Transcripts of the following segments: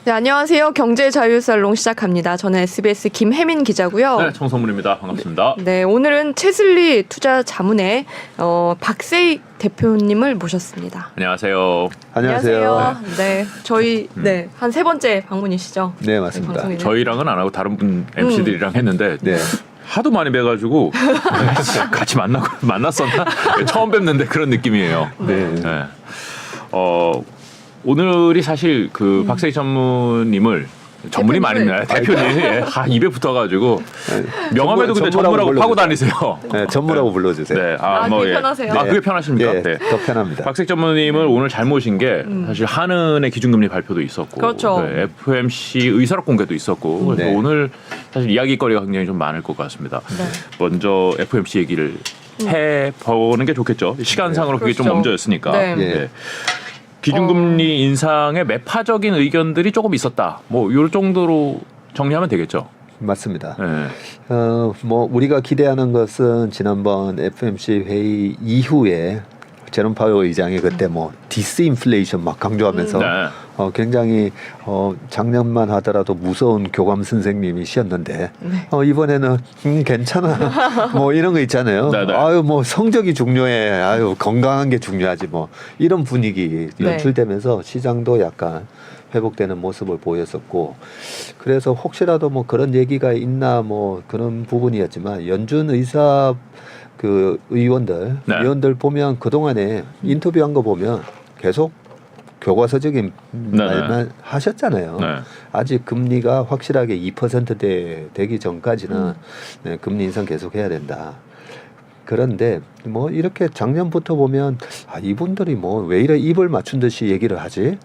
네, 안녕하세요. 경제자유살롱 시작합니다. 저는 SBS 김혜민 기자고요. 네, 정성문입니다. 반갑습니다. 네, 오늘은 채슬리 투자자문의 박세희 대표님을 모셨습니다. 안녕하세요. 안녕하세요. 네, 저희 한 세 번째 방문이시죠? 네, 맞습니다. 방송에는. 저희랑은 안 하고 다른 분 MC들이랑 했는데 네. 하도 많이 뵈가지고 같이 만났었나? 처음 뵙는데 그런 느낌이에요. 네. 네. 오늘이 사실 그 박세희 전무님을 전문이 많이 나요. 대표님 입에 붙어가지고 명함에도 근데 전무라고 파고 다니세요. 네, 전무라고 불러주세요. 네, 그게 편하세요? 그게 편하십니까? 네, 더 편합니다. 박세희 전무님을 오늘 잘 모신 게 사실 한은의 기준금리 발표도 있었고, 그렇죠. 네, FOMC 의사록 공개도 있었고, 그래서 네. 오늘 사실 이야기거리가 굉장히 좀 많을 것 같습니다. 네. 먼저 FOMC 얘기를 해보는 게 좋겠죠. 시간상으로 그게 좀 그렇죠. 먼저였으니까. 네. 예. 기준금리 인상에 매파적인 의견들이 조금 있었다. 뭐 이 정도로 정리하면 되겠죠. 맞습니다. 네. 뭐 우리가 기대하는 것은 지난번 FOMC 회의 이후에 제롬 파월 의장이 그때 뭐 디스인플레이션 막 강조하면서 네. 굉장히 작년만 하더라도 무서운 교감 선생님이셨는데 이번에는 괜찮아 뭐 이런 거 있잖아요. 네네. 아유 뭐 성적이 중요해. 아유 건강한 게 중요하지 뭐 이런 분위기 연출되면서 시장도 약간 회복되는 모습을 보였었고 그래서 혹시라도 뭐 그런 얘기가 있나 뭐 그런 부분이었지만 연준 의사 그 위원들 보면 그동안에 인터뷰한 거 보면 계속 교과서적인 말만 하셨잖아요. 네. 아직 금리가 확실하게 2%대 되기 전까지는 네, 금리 인상 계속 해야 된다. 그런데 뭐 이렇게 작년부터 보면 이분들이 뭐 왜 이래 입을 맞춘 듯이 얘기를 하지?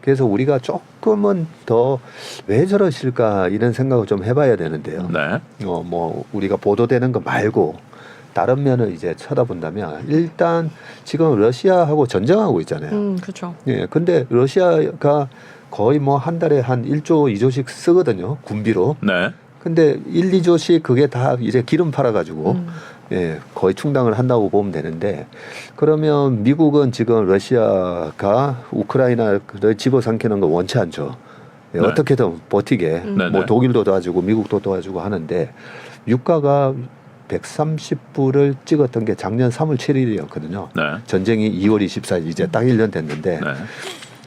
그래서 우리가 조금은 더 왜 저러실까 이런 생각을 좀 해봐야 되는데요. 네. 뭐 우리가 보도되는 거 말고 다른 면을 이제 쳐다본다면 일단 지금 러시아하고 전쟁하고 있잖아요. 그렇죠. 예, 근데 러시아가 거의 뭐 한 달에 한 1조, 2조씩 쓰거든요. 군비로. 네. 근데 1, 2조씩 그게 다 이제 기름 팔아가지고 예, 거의 충당을 한다고 보면 되는데 그러면 미국은 지금 러시아가 우크라이나를 집어삼키는 거 원치 않죠. 예, 네. 어떻게든 버티게 뭐 독일도 도와주고 미국도 도와주고 하는데 유가가 130불을 찍었던 게 작년 3월 7일이었거든요. 네. 전쟁이 2월 24일 이제 딱 1년 됐는데 네.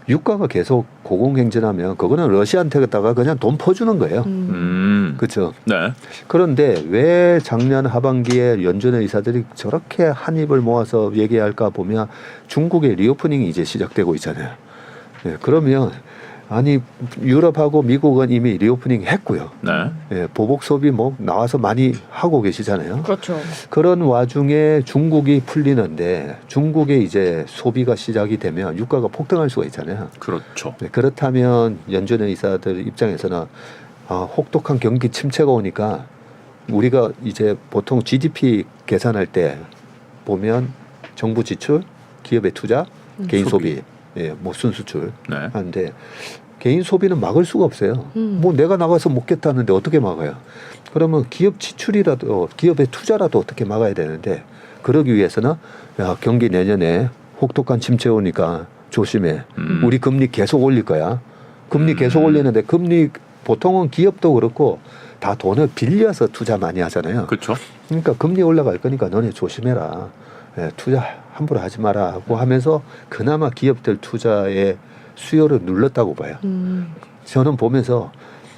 유가가 계속 고공행진하면 그거는 러시아한테다가 그냥 돈 퍼주는 거예요. 그렇죠. 네. 그런데 왜 작년 하반기에 연준 의사들이 저렇게 한 입을 모아서 얘기할까 보면 중국의 리오프닝이 이제 시작되고 있잖아요. 네, 그러면 아니 유럽하고 미국은 이미 리오프닝 했고요. 네. 예, 보복 소비 뭐 나와서 많이 하고 계시잖아요. 그렇죠. 그런 와중에 중국이 풀리는데 중국의 이제 소비가 시작이 되면 유가가 폭등할 수가 있잖아요. 그렇죠. 네, 그렇다면 연준 의사들 입장에서는 혹독한 경기 침체가 오니까 우리가 이제 보통 GDP 계산할 때 보면 정부 지출, 기업의 투자, 개인 소비, 예, 뭐 순수출 네. 하는데 개인 소비는 막을 수가 없어요. 뭐 내가 나가서 먹겠다는데 어떻게 막아요? 그러면 기업 지출이라도 기업의 투자라도 어떻게 막아야 되는데 그러기 위해서는 경기 내년에 혹독한 침체 오니까 조심해. 우리 금리 계속 올릴 거야. 금리 계속 올리는데 금리 보통은 기업도 그렇고 다 돈을 빌려서 투자 많이 하잖아요. 그렇죠. 그러니까 금리 올라갈 거니까 너네 조심해라. 예, 투자 함부로 하지 마라 하고 하면서 그나마 기업들 투자의 수요를 눌렀다고 봐요. 저는 보면서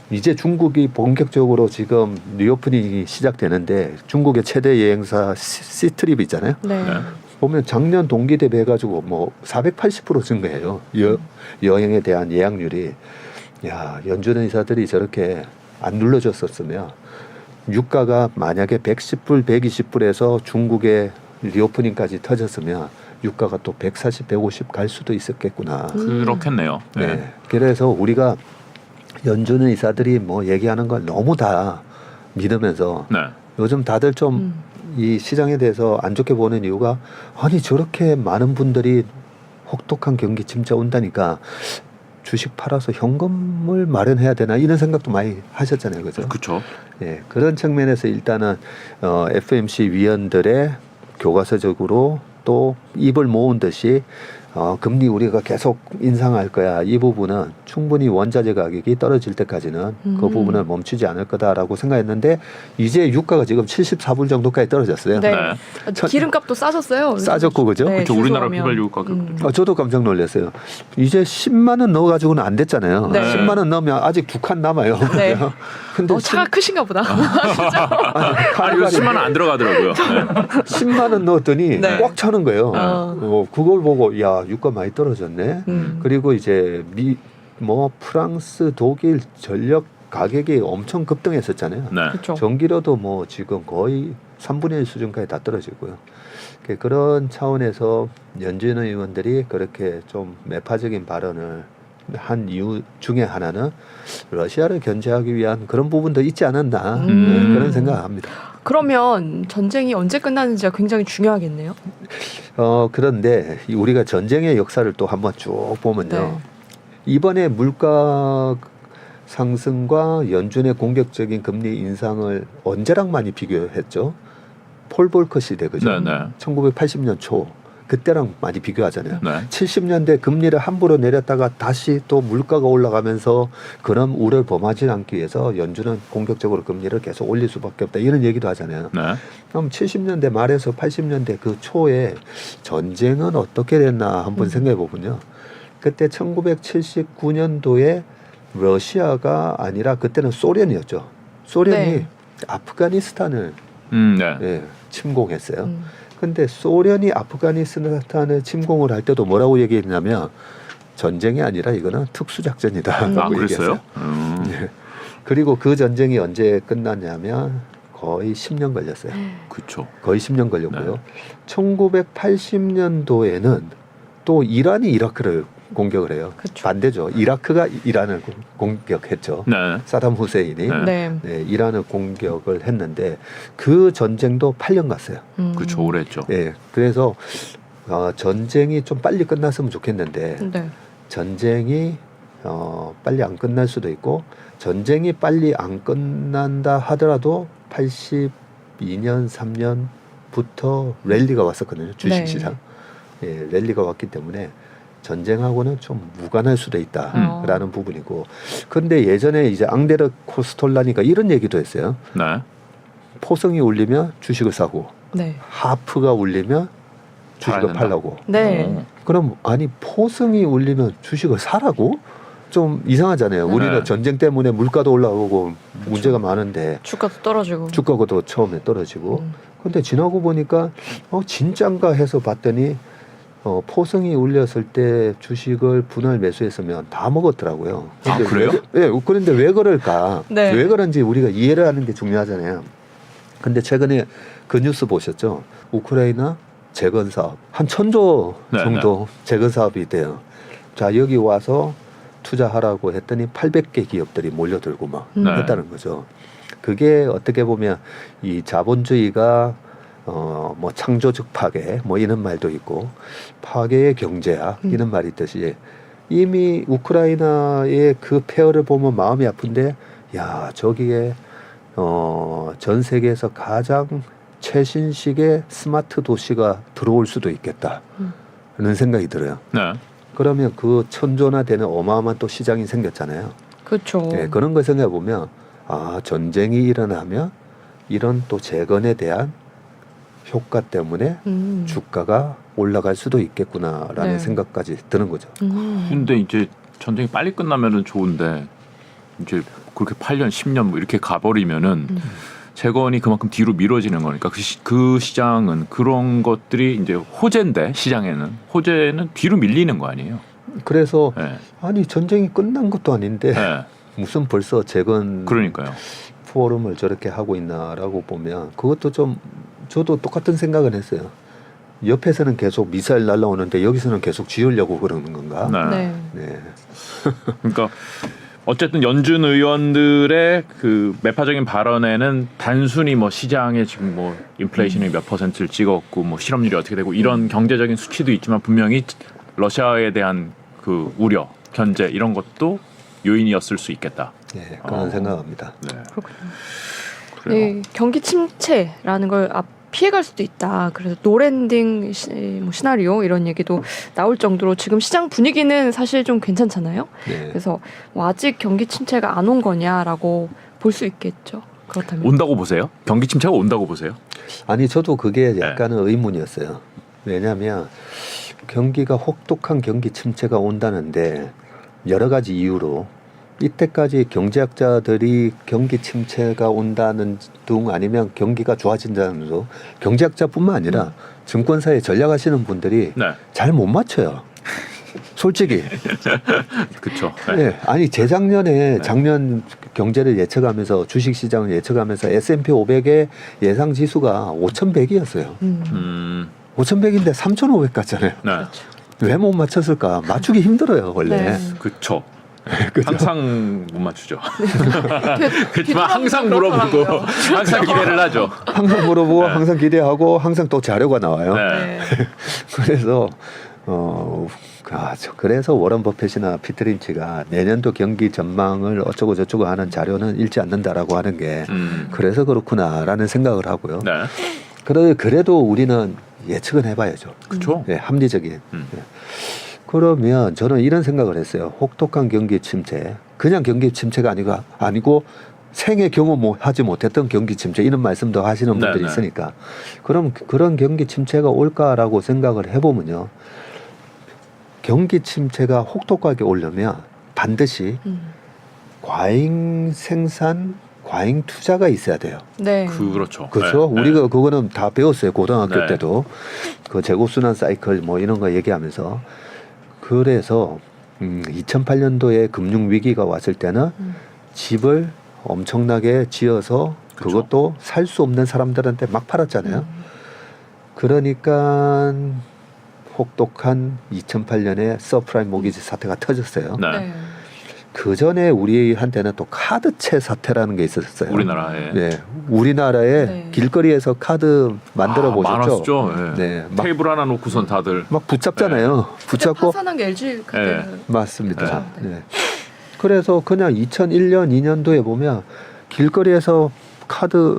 이제 중국이 본격적으로 지금 리오프닝이 시작되는데 중국의 최대 여행사 시트립 있잖아요. 네. 보면 작년 동기 대비 해가지고 뭐 480% 증가해요. 여행에 대한 예약률이. 야, 연준 의사들이 저렇게 안 눌러줬었으면 유가가 만약에 110불, 120불에서 중국의 리오프닝까지 터졌으면 유가가 또 140, 150 갈 수도 있었겠구나. 그렇겠네요. 네. 네. 그래서 우리가 연준 의사들이 뭐 얘기하는 걸 너무 다 믿으면서 네. 요즘 다들 좀 이 시장에 대해서 안 좋게 보는 이유가 아니 저렇게 많은 분들이 혹독한 경기 침체 온다니까 주식 팔아서 현금을 마련해야 되나 이런 생각도 많이 하셨잖아요. 그죠? 그렇죠. 예, 그런 측면에서 일단은 FOMC 위원들의 교과서적으로 또 입을 모은 듯이 금리 우리가 계속 인상할 거야. 이 부분은 충분히 원자재 가격이 떨어질 때까지는 그 부분을 멈추지 않을 거다라고 생각했는데 이제 유가가 지금 74불 정도까지 떨어졌어요. 네. 네. 기름값도 싸졌어요. 싸졌고 그죠? 네, 그렇죠. 우리나라 주소하면. 휘발유 가격도. 저도 깜짝 놀랐어요. 이제 10만 원 넣어가지고는 안 됐잖아요. 네. 10만 원 넣으면 아직 2칸 남아요. 네. 근데 차가 크신가 보다. 아니, 이거 10만 원 안 들어가더라고요. 네. 10만 원 넣었더니 네. 꽉 차는 거예요. 그걸 보고 야 유가 많이 떨어졌네. 그리고 이제 프랑스, 독일 전력 가격이 엄청 급등했었잖아요. 네. 그렇죠. 전기료도 뭐 지금 거의 3분의 1 수준까지 다 떨어지고요. 그런 차원에서 연준 의원들이 그렇게 좀 매파적인 발언을 한 이유 중에 하나는 러시아를 견제하기 위한 그런 부분도 있지 않았나 그런 생각합니다. 그러면 전쟁이 언제 끝나는지가 굉장히 중요하겠네요. 그런데 우리가 전쟁의 역사를 또 한번 쭉 보면요. 네. 이번에 물가 상승과 연준의 공격적인 금리 인상을 언제랑 많이 비교했죠? 폴 볼커 시대 그죠? 네, 네. 1980년 초 그때랑 많이 비교하잖아요. 네. 70년대 금리를 함부로 내렸다가 다시 또 물가가 올라가면서 그런 우려를 범하지 않기 위해서 연준은 공격적으로 금리를 계속 올릴 수밖에 없다 이런 얘기도 하잖아요. 네. 그럼 70년대 말에서 80년대 그 초에 전쟁은 어떻게 됐나 한번 생각해 보면요. 그때 1979년도에 러시아가 아니라 그때는 소련이었죠. 소련이 네. 아프가니스탄을 네. 침공했어요. 근데 소련이 아프가니스탄을 침공을 할 때도 뭐라고 얘기했냐면 전쟁이 아니라 이거는 특수작전이다. 아, 그랬어요? 네. 그리고 그 전쟁이 언제 끝났냐면 거의 10년 걸렸어요. 그렇죠. 거의 10년 걸렸고요. 네. 1980년도에는 또 이란이 이라크를 공격을 해요. 그쵸. 반대죠. 이라크가 이란을 공격했죠. 네. 사담 후세인이 네. 네. 이란을 공격을 했는데 그 전쟁도 8년 갔어요. 그렇죠. 오래 했죠. 그래서 전쟁이 좀 빨리 끝났으면 좋겠는데 네. 전쟁이 빨리 안 끝날 수도 있고 전쟁이 빨리 안 끝난다 하더라도 82년 3년부터 랠리가 왔었거든요. 주식시장. 랠리가 왔기 때문에 전쟁하고는 좀 무관할 수도 있다라는 부분이고 그런데 예전에 이제 앙데르 코스톨라니까 이런 얘기도 했어요. 네. 포성이 울리면 주식을 사고 네. 하프가 울리면 주식을 팔라고. 네. 그럼 아니 포성이 울리면 주식을 사라고? 좀 이상하잖아요. 우리는 전쟁 때문에 물가도 올라오고 문제가 많은데 주가도 떨어지고. 주가도 처음에 떨어지고 근데 지나고 보니까 진짠가 해서 봤더니 포성이 울렸을 때 주식을 분할 매수했으면 다 먹었더라고요. 아, 그래요? 그런데 왜 그럴까? 네. 왜 그런지 우리가 이해를 하는 게 중요하잖아요. 근데 최근에 그 뉴스 보셨죠? 우크라이나 재건 사업 한 1,000조 정도 재건 사업이 있대요. 자 여기 와서 투자하라고 했더니 800개 기업들이 몰려들고 막 했다는 거죠. 그게 어떻게 보면 이 자본주의가 창조적 파괴 이런 말도 있고 파괴의 경제학 이런 말이 있듯이 이미 우크라이나의 그 폐허를 보면 마음이 아픈데 야 저기에 전 세계에서 가장 최신식의 스마트 도시가 들어올 수도 있겠다 하는 생각이 들어요. 네. 그러면 그 1,000조나 되는 어마어마한 또 시장이 생겼잖아요. 그렇죠. 그런 걸 생각해 보면 전쟁이 일어나면 이런 또 재건에 대한 효과 때문에 주가가 올라갈 수도 있겠구나라는 생각까지 드는 거죠. 근데 이제 전쟁이 빨리 끝나면은 좋은데 이제 그렇게 8년, 10년 뭐 이렇게 가버리면은 재건이 그만큼 뒤로 미뤄지는 거니까 그 시장은 그런 것들이 이제 호재인데 호재는 뒤로 밀리는 거 아니에요? 그래서 아니 전쟁이 끝난 것도 아닌데 무슨 벌써 재건 그러니까요. 포럼을 저렇게 하고 있나라고 보면 그것도 좀 저도 똑같은 생각을 했어요. 옆에서는 계속 미사일 날라오는데 여기서는 계속 지으려고 그러는 건가? 네. 그러니까 어쨌든 연준 의원들의 그 매파적인 발언에는 단순히 시장에 지금 인플레이션이 몇 %를 찍었고 실업률이 어떻게 되고 이런 경제적인 수치도 있지만 분명히 러시아에 대한 그 우려, 견제 이런 것도 요인이었을 수 있겠다. 그런 생각합니다. 그렇군요. 네, 경기 침체라는 걸 피해갈 수도 있다. 그래서 노랜딩 뭐 시나리오 이런 얘기도 나올 정도로 지금 시장 분위기는 사실 좀 괜찮잖아요. 네. 그래서 뭐 아직 경기 침체가 안 온 거냐라고 볼 수 있겠죠. 그렇다면 온다고 보세요? 경기 침체가 온다고 보세요? 아니 저도 그게 약간은 의문이었어요. 왜냐하면 경기가 혹독한 경기 침체가 온다는데 여러 가지 이유로 이때까지 경제학자들이 경기 침체가 온다는 둥 아니면 경기가 좋아진다는 둥 경제학자뿐만 아니라 증권사에 전략하시는 분들이 네. 잘 못 맞춰요. 솔직히. 그렇죠. 네. 아니 재작년에 작년 경제를 예측하면서 주식시장을 예측하면서 S&P 500의 예상 지수가 5,100이었어요. 5,100인데 3,500 갔잖아요. 네. 왜 못 맞췄을까? 맞추기 힘들어요 원래. 네. 그렇죠. 그죠? 항상 못 맞추죠. 네. 그렇지만 항상 물어보고 항상 기대를 하죠. 항상 물어보고 네. 항상 기대하고 항상 또 자료가 나와요. 네. 네. 그래서 그래서 워런 버핏이나 피터 린치가 내년도 경기 전망을 어쩌고 저쩌고 하는 자료는 읽지 않는다라고 하는 게 그래서 그렇구나라는 생각을 하고요. 네. 그래도 우리는 예측은 해봐야죠. 그렇죠. 네, 합리적인. 네. 그러면 저는 이런 생각을 했어요. 혹독한 경기 침체, 그냥 경기 침체가 아니고 생애 경험하지 못했던 경기 침체 이런 말씀도 하시는 분들이 네네. 있으니까 그럼 그런 경기 침체가 올까라고 생각을 해보면요. 경기 침체가 혹독하게 오려면 반드시 과잉 생산, 과잉 투자가 있어야 돼요. 네. 그렇죠. 그렇죠. 네. 우리가 그거는 다 배웠어요. 고등학교 네. 때도 그 제곱순환 사이클 뭐 이런 거 얘기하면서 그래서 2008년도에 금융 위기가 왔을 때는 집을 엄청나게 지어서 그쵸. 그것도 살 수 없는 사람들한테 막 팔았잖아요. 그러니까 혹독한 2008년에 서프라임 모기지 사태가 터졌어요. 네. 네. 그 전에 우리한테는 또 카드채 사태라는 게 있었어요. 우리나라에 네, 우리나라에 네. 길거리에서 카드 만들어 보셨죠? 많았죠. 네. 네, 막, 테이블 하나 놓고선 다들 막 붙잡잖아요. 붙잡고 파산한 게 LG 그때. 네. 맞습니다. 네. 네. 그래서 그냥 2001년, 2년도에 보면 길거리에서 카드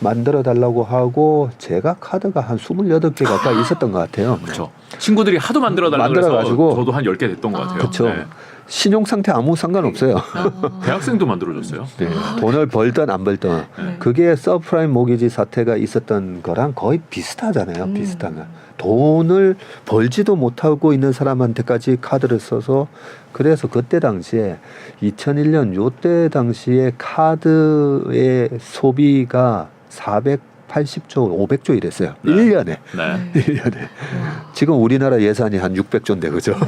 만들어 달라고 하고 제가 카드가 한 28개 가까이 있었던 것 같아요. 그렇죠. 친구들이 하도 만들어 달라고 해서 만들어가지고 저도 한 10개 됐던 것 같아요. 그렇죠. 네. 신용 상태 아무 상관없어요. 대학생도 만들어줬어요. 네. 돈을 벌든 안 벌든 네. 그게 서프라임 모기지 사태가 있었던 거랑 거의 비슷하잖아요. 비슷하면 돈을 벌지도 못하고 있는 사람한테까지 카드를 써서 그래서 그때 당시에 2001년 요때 당시에 카드의 소비가 480조, 500조 이랬어요. 네. 1년에. 네. 1년에. 와. 지금 우리나라 예산이 한 600조인데 그죠? 네.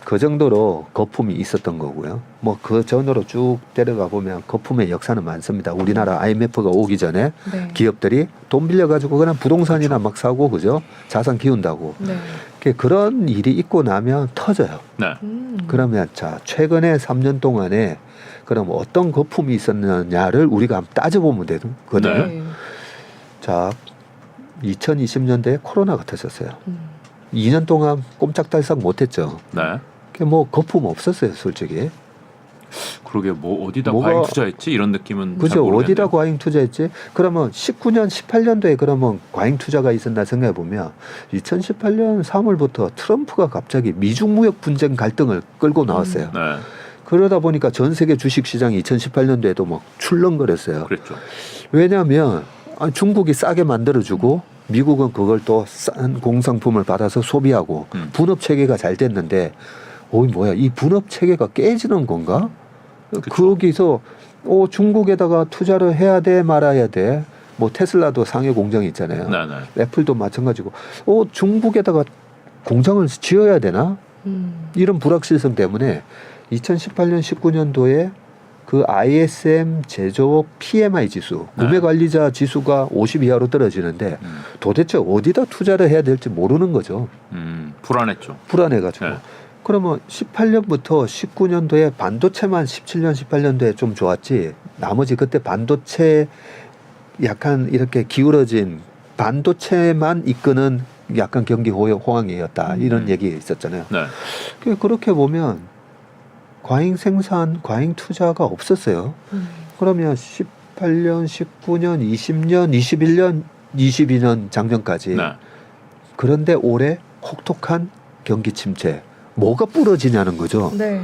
그 정도로 거품이 있었던 거고요. 뭐 그 전으로 쭉 데려가 보면 거품의 역사는 많습니다. 우리나라 IMF가 오기 전에 네. 기업들이 돈 빌려가지고 그냥 부동산이나 막 사고 그죠? 자산 키운다고. 네. 그런 일이 있고 나면 터져요. 네. 그러면 자 최근에 3년 동안에 그럼 어떤 거품이 있었느냐를 우리가 한번 따져보면 되거든요. 네. 자 2020년대에 코로나가 터졌어요. 음. 2년 동안 꼼짝달싹 못했죠. 네. 뭐 거품 없었어요, 솔직히. 그러게 뭐 어디다 뭐가- 과잉 투자했지 이런 느낌은 잘 그죠? 모르겠네요. 어디다 과잉 투자했지? 그러면 19년, 18년도에 그러면 과잉 투자가 있었나 생각해 보면 2018년 3월부터 트럼프가 갑자기 미중 무역 분쟁 갈등을 끌고 나왔어요. 네. 그러다 보니까 전 세계 주식 시장이 2018년도에도 막 출렁거렸어요. 그랬죠. 왜냐하면 중국이 싸게 만들어주고 미국은 그걸 또 싼 공산품을 받아서 소비하고 분업 체계가 잘 됐는데 뭐야 이 분업 체계가 깨지는 건가? 그쵸. 거기서 중국에다가 투자를 해야 돼 말아야 돼. 뭐 테슬라도 상해 공장이 있잖아요. 네, 네. 애플도 마찬가지고 중국에다가 공장을 지어야 되나? 이런 불확실성 때문에 2018년 19년도에 그 ISM 제조업 PMI 지수, 네. 구매 관리자 지수가 50 이하로 떨어지는데 도대체 어디다 투자를 해야 될지 모르는 거죠. 불안했죠. 불안해가지고. 네. 그러면 18년부터 19년도에 반도체만 17년, 18년도에 좀 좋았지. 나머지 그때 반도체 약간 이렇게 기울어진 반도체만 이끄는 약간 경기 호황이었다. 이런 얘기 있었잖아요. 네. 그렇게 보면 과잉 생산, 과잉 투자가 없었어요. 그러면 18년, 19년, 20년, 21년 22년 작년까지. 네. 그런데 올해 혹독한 경기 침체. 뭐가 부러지냐는 거죠. 네.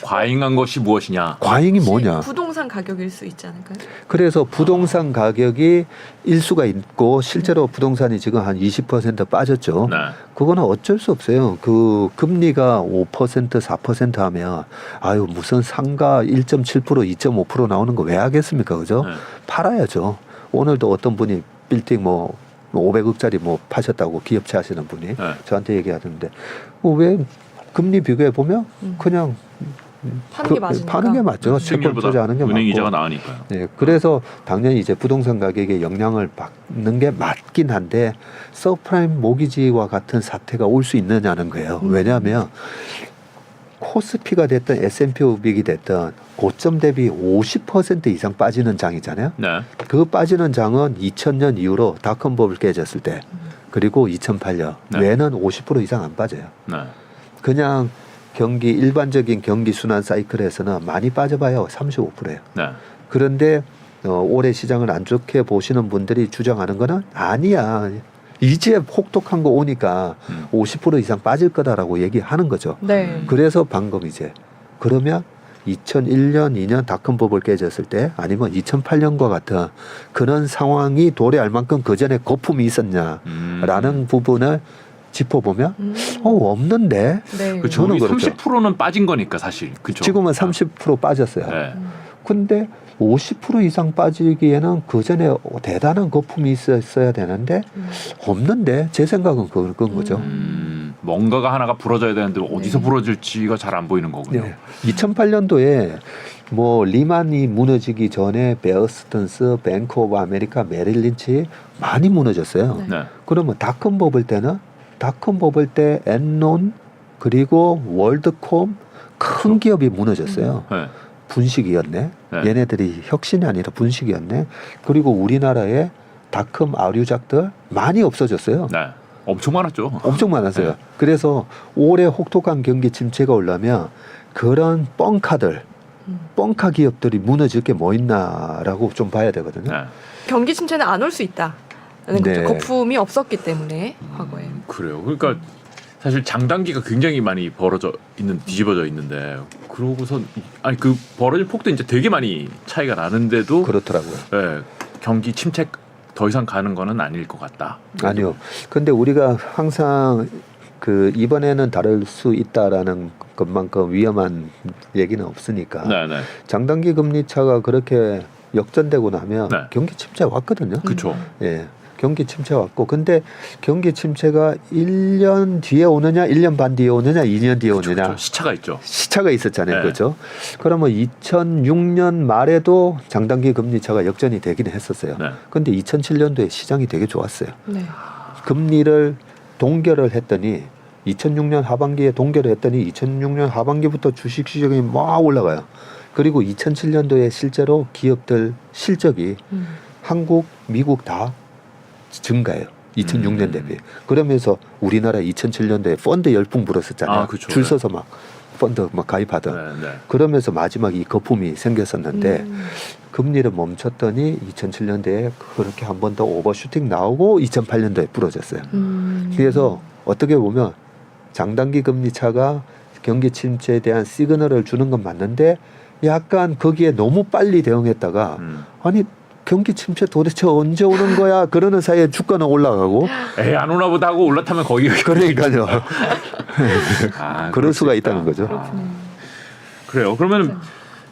과잉한 것이 무엇이냐? 과잉이 혹시 뭐냐. 부동산 가격일 수 있지 않을까요? 그래서 부동산 가격이 일수가 있고 실제로 부동산이 지금 한 20% 빠졌죠. 네. 그거는 어쩔 수 없어요. 그 금리가 5% 4% 하면 아유 무슨 상가 1.7% 2.5% 나오는 거 왜 하겠습니까? 그죠? 네. 팔아야죠. 오늘도 어떤 분이 빌딩 뭐 500억짜리 뭐 파셨다고 기업체 하시는 분이 네. 저한테 얘기하던데 왜 금리 비교해 보면 그냥 파는 게 맞으니까. 파는 게 맞죠. 채권 수익률보다 투자하는 게 은행 맞고. 이자가 나으니까요. 네, 그래서 당연히 이제 부동산 가격에 영향을 받는 게 맞긴 한데 서프라임 모기지와 같은 사태가 올 수 있느냐는 거예요. 왜냐하면 코스피가 됐든 S&P 500이 됐든 고점 대비 50% 이상 빠지는 장이잖아요. 네. 그 빠지는 장은 2000년 이후로 닷컴 버블 깨졌을 때 그리고 2008년 네. 외에는 50% 이상 안 빠져요. 네. 그냥 경기 일반적인 경기 순환 사이클에서는 많이 빠져봐요. 35%예요. 네. 그런데 올해 시장을 안 좋게 보시는 분들이 주장하는 거는 아니야. 이제 혹독한 거 오니까 50% 이상 빠질 거다라고 얘기하는 거죠. 네. 그래서 방금 이제 그러면 2001년, 2년 닷컴 버블 깨졌을 때 아니면 2008년과 같은 그런 상황이 도래할 만큼 그 전에 거품이 있었냐라는 부분을 짚어보면 없는데 네. 그렇죠. 저는 우리 그렇죠. 30%는 빠진 거니까 사실. 그렇죠. 지금은 30% 빠졌어요. 네. 근데 50% 이상 빠지기에는 그 전에 대단한 거품이 있었어야 되는데 없는데 제 생각은 그건 거죠. 뭔가가 하나가 부러져야 되는데 어디서 네. 부러질지가 잘 안 보이는 거군요. 네. 2008년도에 뭐 리만이 무너지기 전에 베어스턴스, 뱅크 오브 아메리카, 메릴린치 많이 무너졌어요. 네. 네. 그러면 닷컴 버블 때는 닷컴 버블 때 엔론 그리고 월드콤 큰 기업이 무너졌어요. 네. 분식이었네. 네. 얘네들이 혁신이 아니라 분식이었네. 그리고 우리나라에 닷컴 아류작들 많이 없어졌어요. 네. 엄청 많았죠. 엄청 많았어요. 네. 그래서 올해 혹독한 경기 침체가 올라면 그런 뻥카들, 뻥카 기업들이 무너질 게 뭐 있나라고 좀 봐야 되거든요. 네. 경기 침체는 안 올 수 있다. 는 네. 거죠. 거품이 없었기 때문에 과거에. 그래요. 그러니까 사실 장단기가 굉장히 많이 벌어져 있는 뒤집어져 있는데 그러고선 아니 그 벌어진 폭도 이제 되게 많이 차이가 나는데도 그렇더라고요. 네, 경기 침체 더 이상 가는 거는 아닐 것 같다. 아니요. 근데 우리가 항상 그 이번에는 다를 수 있다라는 것만큼 위험한 얘기는 없으니까 네, 네. 장단기 금리 차가 그렇게 역전되고 나면 네. 경기 침체 왔거든요. 그렇죠. 예. 경기 침체 왔고 근데 경기 침체가 1년 뒤에 오느냐 1년 반 뒤에 오느냐 2년 뒤에 오느냐 그렇죠. 시차가 있죠. 시차가 있었잖아요. 네. 그렇죠? 그러면 2006년 말에도 장단기 금리 차가 역전이 되긴 했었어요. 네. 근데 2007년도에 시장이 되게 좋았어요. 네. 금리를 동결을 했더니 2006년 하반기에 동결을 했더니 2006년 하반기부터 주식 시장이 막 올라가요. 그리고 2007년도에 실제로 기업들 실적이 한국, 미국 다 증가해요. 2006년 대비. 그러면서 우리나라 2007년도에 펀드 열풍 불었었잖아요. 아, 그쵸. 줄 서서 막 펀드 막 가입하던. 네, 네. 그러면서 마지막에 이 거품이 생겼었는데 금리를 멈췄더니 2007년도에 그렇게 한 번 더 오버슈팅 나오고 2008년도에 부러졌어요. 그래서 어떻게 보면 장단기 금리 차가 경기 침체에 대한 시그널을 주는 건 맞는데 약간 거기에 너무 빨리 대응했다가 아니 경기 침체 도대체 언제 오는 거야? 그러는 사이에 주가는 올라가고. 에이 안 오나 보다 하고 올라타면 거기 그러니까요. 아, 그럴 수가 있다. 있다는 거죠. 그래요. 그러면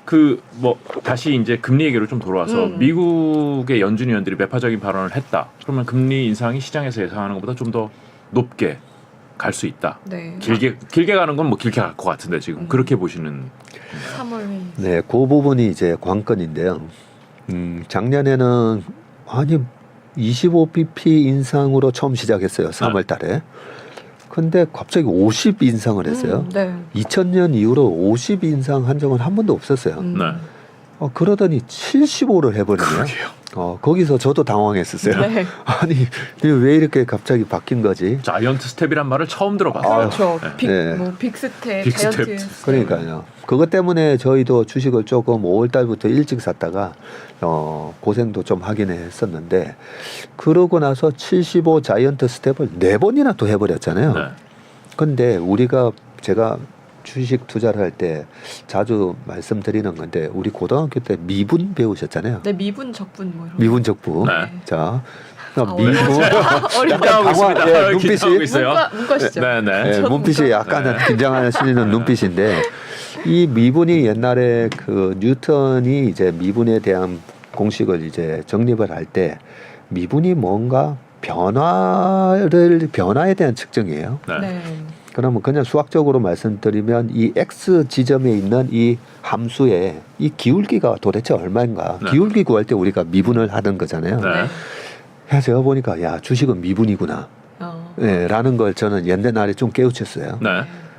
그 뭐 다시 이제 금리 얘기로 좀 돌아와서 미국의 연준 위원들이 매파적인 발언을 했다. 그러면 금리 인상이 시장에서 예상하는 것보다 좀 더 높게 갈 수 있다. 네. 길게 가는 건 뭐 길게 갈 것 같은데 지금 그렇게 보시는 3월 회의. 네, 그 부분이 이제 관건인데요. 작년에는 아니 25bp 인상으로 처음 시작했어요. 3월 달에. 근데 갑자기 50 인상을 했어요. 네. 2000년 이후로 50 인상한 적은 한 번도 없었어요. 네. 그러더니 75를 해버리네요. 그러게요. 거기서 저도 당황했었어요. 네. 아니 왜 이렇게 갑자기 바뀐 거지? 자이언트 스텝이란 말을 처음 들어봤어요. 그렇죠. 빅, 네. 뭐 빅스텝, 빅스텝. 자이언트 스텝. 그러니까요. 그것 때문에 저희도 주식을 조금 5월 달부터 일찍 샀다가 고생도 좀 하긴 했었는데 그러고 나서 75 자이언트 스텝을 4번이나 또 해버렸잖아요. 네. 근데 제가 주식 투자를 할 때 자주 말씀드리는 건데 우리 고등학교 때 미분 배우셨잖아요. 네, 미분, 적분 뭐 이런. 미분 적분. 네. 자, 어려워. 기대하고 당황- 있습니다. 예, 눈빛이- 기대하고 있어요. 문과시죠. 네네. 네, 저도 눈빛이 약간 긴장하시는 눈빛인데 이 미분이 옛날에 그 뉴턴이 이제 미분에 대한 공식을 이제 정립을 할 때 미분이 뭔가 변화에 대한 측정이에요. 네. 네. 그러면 그냥 수학적으로 말씀드리면 이 x 지점에 있는 이 함수의 이 기울기가 도대체 얼마인가? 네. 기울기 구할 때 우리가 미분을 하던 거잖아요. 네. 그래서 제가 보니까 야 주식은 미분이구나. 네, 라는 걸 저는 옛날에 좀 깨우쳤어요. 네.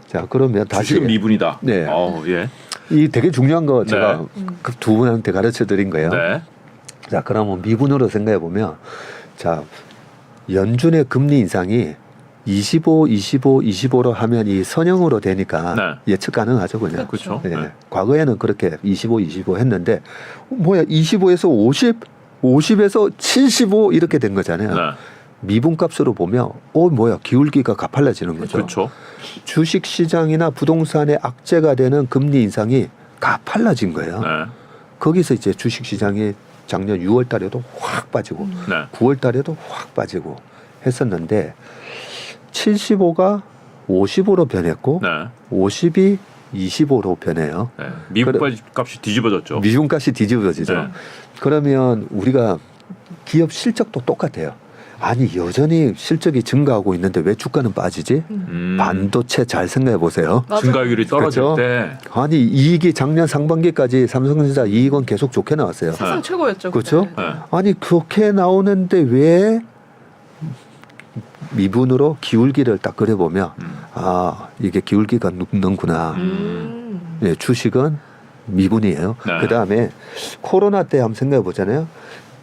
자 그러면 다시 주식은 미분이다. 네. 예. 이 되게 중요한 거 제가 네. 그 두 분한테 가르쳐 드린 거예요. 네. 자 그러면 미분으로 생각해 보면 자 연준의 금리 인상이 25로 하면 이 선형으로 되니까 네. 예측 가능하죠 그냥. 그렇죠. 네. 네. 과거에는 그렇게 25 했는데 뭐야 25에서 50에서 75 이렇게 된 거잖아요. 네. 미분값으로 보면 뭐야 기울기가 가팔라지는 거죠. 그렇죠. 주식 시장이나 부동산의 악재가 되는 금리 인상이 가팔라진 거예요. 네. 거기서 이제 주식 시장이 작년 6월 달에도 확 빠지고 네. 9월 달에도 확 빠지고 했었는데 75가 50으로 변했고 네. 50이 25로 변해요. 네. 미국 값이 뒤집어졌죠. 미분값이 뒤집어지죠. 네. 그러면 우리가 기업 실적도 똑같아요. 아니 여전히 실적이 증가하고 있는데 왜 주가는 빠지지? 반도체 잘 생각해 보세요. 맞아요. 증가율이 떨어질 그렇죠? 때 아니 이익이 작년 상반기까지 삼성전자 이익은 계속 좋게 나왔어요. 사상 최고였죠. 그렇죠? 그때. 네. 아니 그렇게 나오는데 왜 미분으로 기울기를 딱 그려보면 아 이게 기울기가 눕는구나. 예, 주식은 미분이에요. 네. 그 다음에 코로나 때 한번 생각해 보잖아요.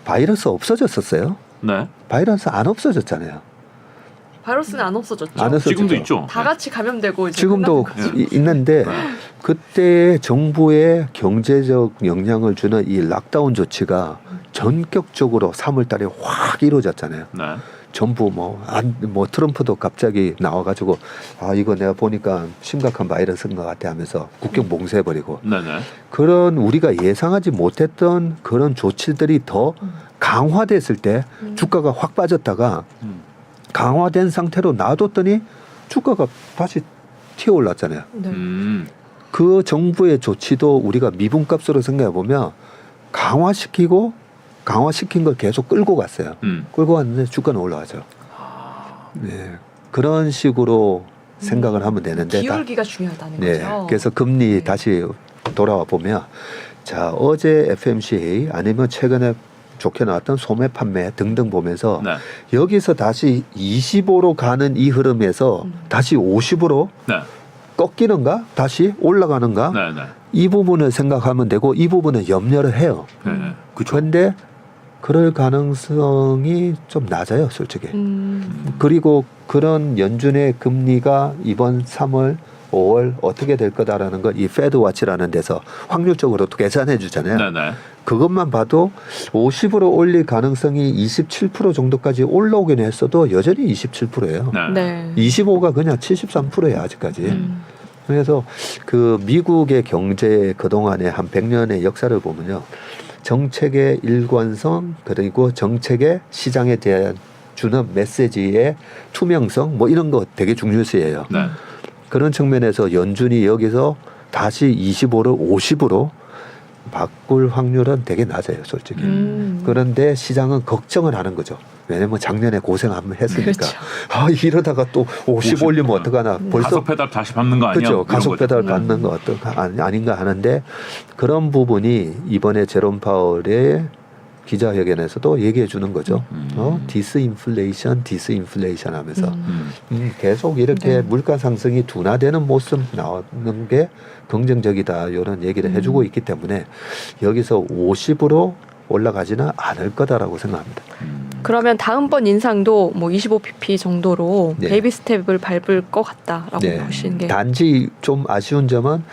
바이러스 없어졌었어요? 네. 바이러스 안 없어졌잖아요. 바이러스는 안 없어졌죠. 안 없어졌죠. 지금도 있죠. 다 같이 감염되고 이제 지금도 끝나는 거죠. 있는데 그때 정부의 경제적 영향을 주는 이 락다운 조치가 전격적으로 3월 달에 확 이루어졌잖아요. 네. 전부 뭐 트럼프도 갑자기 나와가지고 아 이거 내가 보니까 심각한 바이러스인 것 같아 하면서 국경 봉쇄해버리고 네네. 그런 우리가 예상하지 못했던 그런 조치들이 더 강화됐을 때 주가가 확 빠졌다가 강화된 상태로 놔뒀더니 주가가 다시 튀어 올랐잖아요. 네. 그 정부의 조치도 우리가 미분값으로 생각해 보면 강화시킨 걸 계속 끌고 갔어요. 끌고 갔는데 주가는 올라가죠. 네, 그런 식으로 생각을 하면 되는데 기울기가 중요하다는 네, 거죠. 그래서 금리 네. 다시 돌아와 보면 자 어제 FMCA 아니면 최근에 좋게 나왔던 소매 판매 등등 보면서 네. 여기서 다시 25로 가는 이 흐름에서 다시 50으로 네. 꺾이는가 다시 올라가는가 네. 네. 이 부분을 생각하면 되고 이 부분은 염려를 해요. 네. 그렇죠. 그런데 그럴 가능성이 좀 낮아요, 솔직히. 그리고 그런 연준의 금리가 이번 3월, 5월 어떻게 될 거다라는 걸 이 패드 와치라는 데서 확률적으로 또 계산해 주잖아요. 네네. 그것만 봐도 50으로 올릴 가능성이 27% 정도까지 올라오긴 했어도 여전히 27%예요. 네. 네. 25가 그냥 73%예요, 아직까지. 그래서 그 미국의 경제 그동안의 한 100년의 역사를 보면요. 정책의 일관성 그리고 정책의 시장에 대한 주는 메시지의 투명성 뭐 이런 거 되게 중요시해요. 네. 그런 측면에서 연준이 여기서 다시 25를 50으로 바꿀 확률은 되게 낮아요, 솔직히. 그런데 시장은 걱정을 하는 거죠. 왜냐면 작년에 고생 한번 했으니까. 그렇죠. 아 이러다가 또 50 올리면 어떡하나. 벌써 가속 페달 다시 밟는 거 아니야? 그렇죠. 이런 가속 거죠. 페달 받는 거 아닌가 하는데 그런 부분이 이번에 제롬 파월의 기자회견에서도 얘기해 주는 거죠. 디스인플레이션 하면서 계속 이렇게 네. 물가 상승이 둔화되는 모습 나오는 게 긍정적이다 이런 얘기를 해주고 있기 때문에 여기서 50으로 올라가지는 않을 거다라고 생각합니다. 그러면 다음번 인상도 뭐 25pp 정도로 네. 베이비 스텝을 밟을 것 같다라고 네. 보시는 게. 단지 좀 아쉬운 점은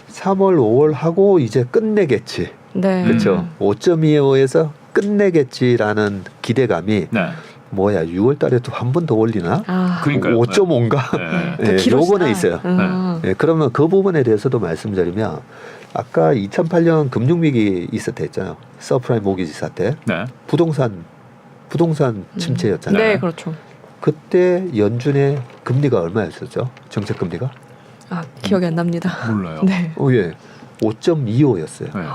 3월, 5월 하고 이제 끝내겠지. 네. 그렇죠. 5.25에서 끝내겠지라는 기대감이 네. 뭐야 6월달에 또 한 번 더 올리나? 아, 그러니까요. 5.5인가? 네. 더 예, 길어지나? 요거는 있어요. 음. 예, 그러면 그 부분에 대해서도 말씀드리면 아까 2008년 금융위기 있을 때 있잖아요. 서프라임 모기지 사태, 네. 부동산 침체였잖아요. 네, 그렇죠. 그때 연준의 금리가 얼마였었죠? 정책 금리가? 아, 기억이 안 납니다. 몰라요. 네. 예, 5.25였어요. 네.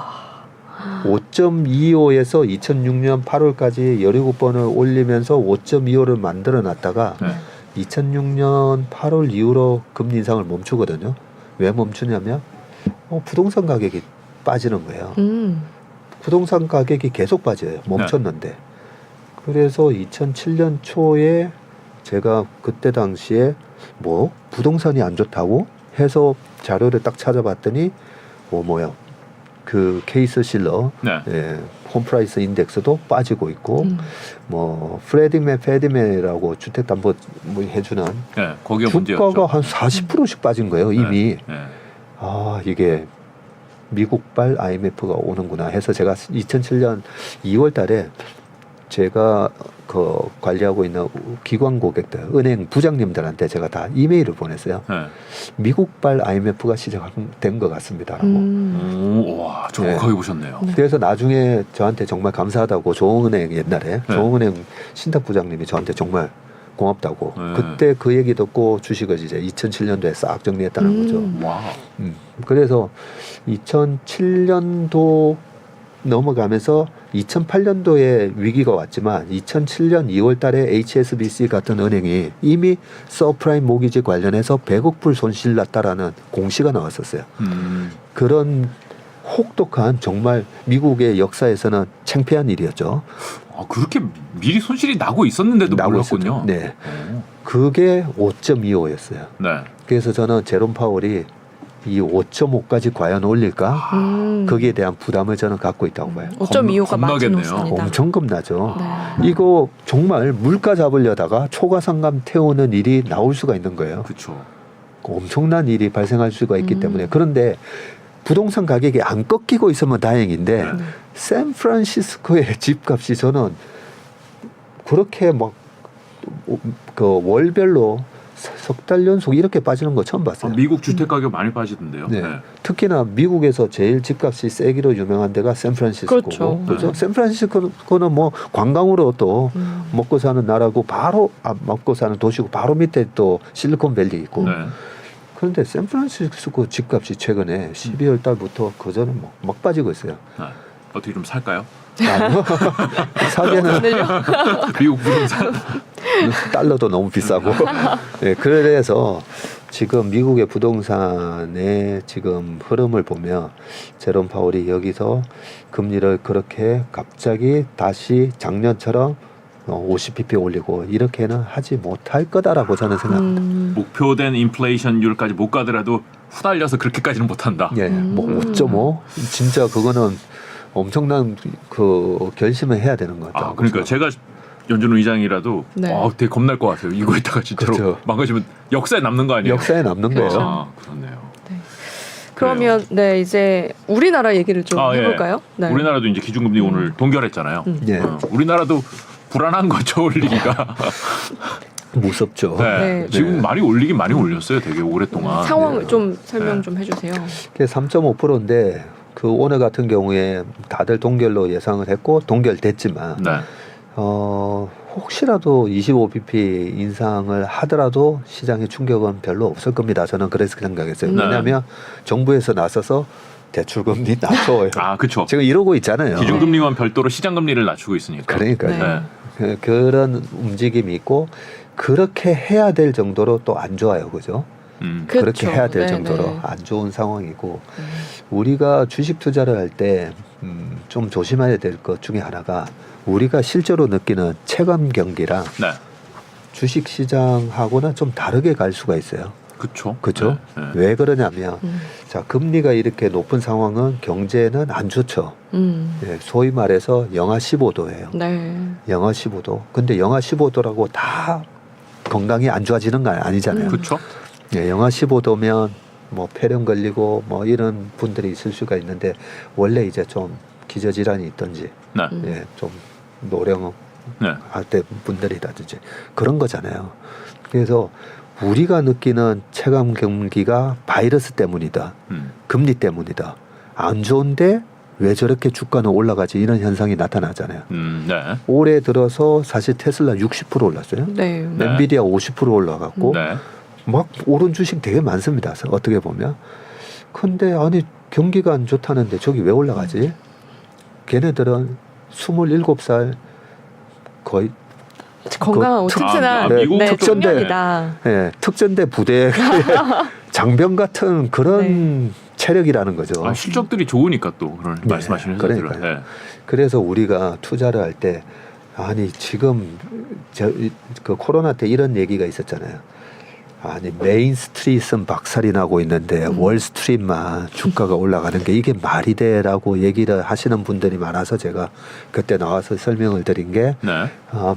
5.25에서 2006년 8월까지 17번을 올리면서 5.25를 만들어 놨다가 네. 2006년 8월 이후로 금리 인상을 멈추거든요. 왜 멈추냐면 부동산 가격이 빠지는 거예요. 부동산 가격이 계속 빠져요. 멈췄는데. 그래서 2007년 초에 제가 그때 당시에 뭐 부동산이 안 좋다고 해서 자료를 딱 찾아봤더니 뭐야 그 케이스 실러 네. 예, 홈프라이스 인덱스도 빠지고 있고 뭐 프레디메 페디메라고 주택담보 뭐 해주는 네. 거기가 문제였죠. 주가가 한 40%씩 빠진 거예요 이미. 네. 아 이게 미국발 IMF가 오는구나 해서 제가 2007년 2월달에 제가 그 관리하고 있는 기관 고객들, 은행 부장님들한테 제가 다 이메일을 보냈어요. 네. 미국발 IMF가 시작된 것 같습니다라고. 오, 와, 정확하게 네. 보셨네요. 그래서 나중에 저한테 정말 감사하다고 조흥은행 옛날에 네. 조흥은행 신탁 부장님이 저한테 정말 고맙다고. 네. 그때 그 얘기 듣고 주식을 이제 2007년도에 싹 정리했다는 거죠. 와. 그래서 2007년도 넘어가면서 2008년도에 위기가 왔지만 2007년 2월달에 HSBC 같은 은행이 이미 서프라임 모기지 관련해서 100억 불 손실 났다라는 공시가 나왔었어요. 그런 혹독한 정말 미국의 역사에서는 창피한 일이었죠. 아, 그렇게 미리 손실이 나고 있었는데도 나고 몰랐군요. 있었죠. 네, 오. 그게 5.25였어요. 네. 그래서 저는 제롬 파월이 이 5.5까지 과연 올릴까? 거기에 대한 부담을 저는 갖고 있다고 봐요. 5.25가 맞은 겁나겠네요. 높습니다. 엄청 겁나죠. 네. 이거 정말 물가 잡으려다가 초과상감 태우는 일이 나올 수가 있는 거예요. 그렇죠. 엄청난 일이 발생할 수가 있기 때문에. 그런데 부동산 가격이 안 꺾이고 있으면 다행인데 샌프란시스코의 집값이 저는 그렇게 막 그 월별로 석 달 연속 이렇게 빠지는 거 처음 봤어요. 미국 주택 가격 많이 빠지던데요. 네. 네. 특히나 미국에서 제일 집값이 세기로 유명한 데가 샌프란시스코고. 그렇죠. 네. 샌프란시스코는 뭐 관광으로 또 먹고 사는 나라고 바로 먹고 사는 도시고 바로 밑에 또 실리콘밸리 있고. 네. 그런데 샌프란시스코 집값이 최근에 12월 달부터 그저는 막 빠지고 있어요. 네. 어떻게 좀 살까요? 사계는 미국 부동산. 달러도 너무 비싸고. 네, 그래서 지금 미국의 부동산의 지금 흐름을 보면 제롬 파월이 여기서 금리를 그렇게 갑자기 다시 작년처럼 50pp 올리고 이렇게는 하지 못할 거다라고 저는 생각합니다. 목표된 인플레이션율까지 못 가더라도 후달려서 그렇게까지는 못한다. 예, 뭐 5.5 진짜 그거는 엄청난 그 결심을 해야 되는 거죠. 아, 그러니까 제가 연준 의장이라도 네. 되게 겁날 것 같아요. 이거 있다가 진짜로 그렇죠. 망가지면 역사에 남는 거 아니에요? 역사에 남는 그렇죠. 거예요. 아, 그렇네요. 그러면 네 이제 우리나라 얘기를 좀 해볼까요? 예. 네. 우리나라도 이제 기준금리 오늘 동결했잖아요. 예. 우리나라도 불안한 거죠, 올리기가. 무섭죠. 네. 네. 지금 많이 올리긴 많이 올렸어요, 되게 오랫동안. 상황을 좀 설명 네. 좀 해주세요. 그게 3.5%인데 그 오늘 같은 경우에 다들 동결로 예상을 했고 동결됐지만 네. 혹시라도 25bp 인상을 하더라도 시장의 충격은 별로 없을 겁니다. 저는 그래서 생각했어요. 네. 왜냐하면 정부에서 나서서 대출금리 낮춰요. 아, 그렇죠. 지금 이러고 있잖아요. 기준금리만 별도로 시장금리를 낮추고 있으니까. 그러니까요. 네. 그런 움직임이 있고 그렇게 해야 될 정도로 또 안 좋아요, 그죠? 그렇게 그렇죠. 해야 될 네, 정도로 네. 안 좋은 상황이고 우리가 주식 투자를 할 때 좀 조심해야 될 것 중에 하나가 우리가 실제로 느끼는 체감 경기랑 네. 주식 시장하고는 좀 다르게 갈 수가 있어요. 그렇죠. 그죠? 네. 왜 그러냐면 음. 자 금리가 이렇게 높은 상황은 경제는 안 좋죠. 예, 소위 말해서 영하 15도예요. 네. 영하 15도. 근데 영하 15도라고 다 건강이 안 좋아지는 건 아니잖아요. 그렇죠. 예, 영하 15도면 뭐 폐렴 걸리고 뭐 이런 분들이 있을 수가 있는데 원래 이제 좀 기저질환이 있든지 네. 예, 좀 노령 네. 할 때 분들이라든지 그런 거잖아요. 그래서 우리가 느끼는 체감 경기가 바이러스 때문이다. 금리 때문이다. 안 좋은데 왜 저렇게 주가는 올라가지 이런 현상이 나타나잖아요. 네. 올해 들어서 사실 테슬라 60% 올랐어요. 네. 네. 엔비디아 50% 올라갔고 네. 막 오른 주식 되게 많습니다. 어떻게 보면. 근데 아니 경기가 안 좋다는데 저기 왜 올라가지? 걔네들은 27살 거의 건강하고 그 튼튼한 네, 미국 네, 특전대. 청년이다. 예, 특전대 부대 장병 같은 그런 체력이라는 거죠. 실적들이 좋으니까 또 그런 네, 말씀하시는 회사들은. 그러니까요. 그래서 우리가 투자를 할 때 아니 지금 그 코로나 때 이런 얘기가 있었잖아요. 아니 메인 스트리트은 박살이 나고 있는데 월 스트리트만 주가가 올라가는 게 이게 말이 돼라고 얘기를 하시는 분들이 많아서 제가 그때 나와서 설명을 드린 게 네.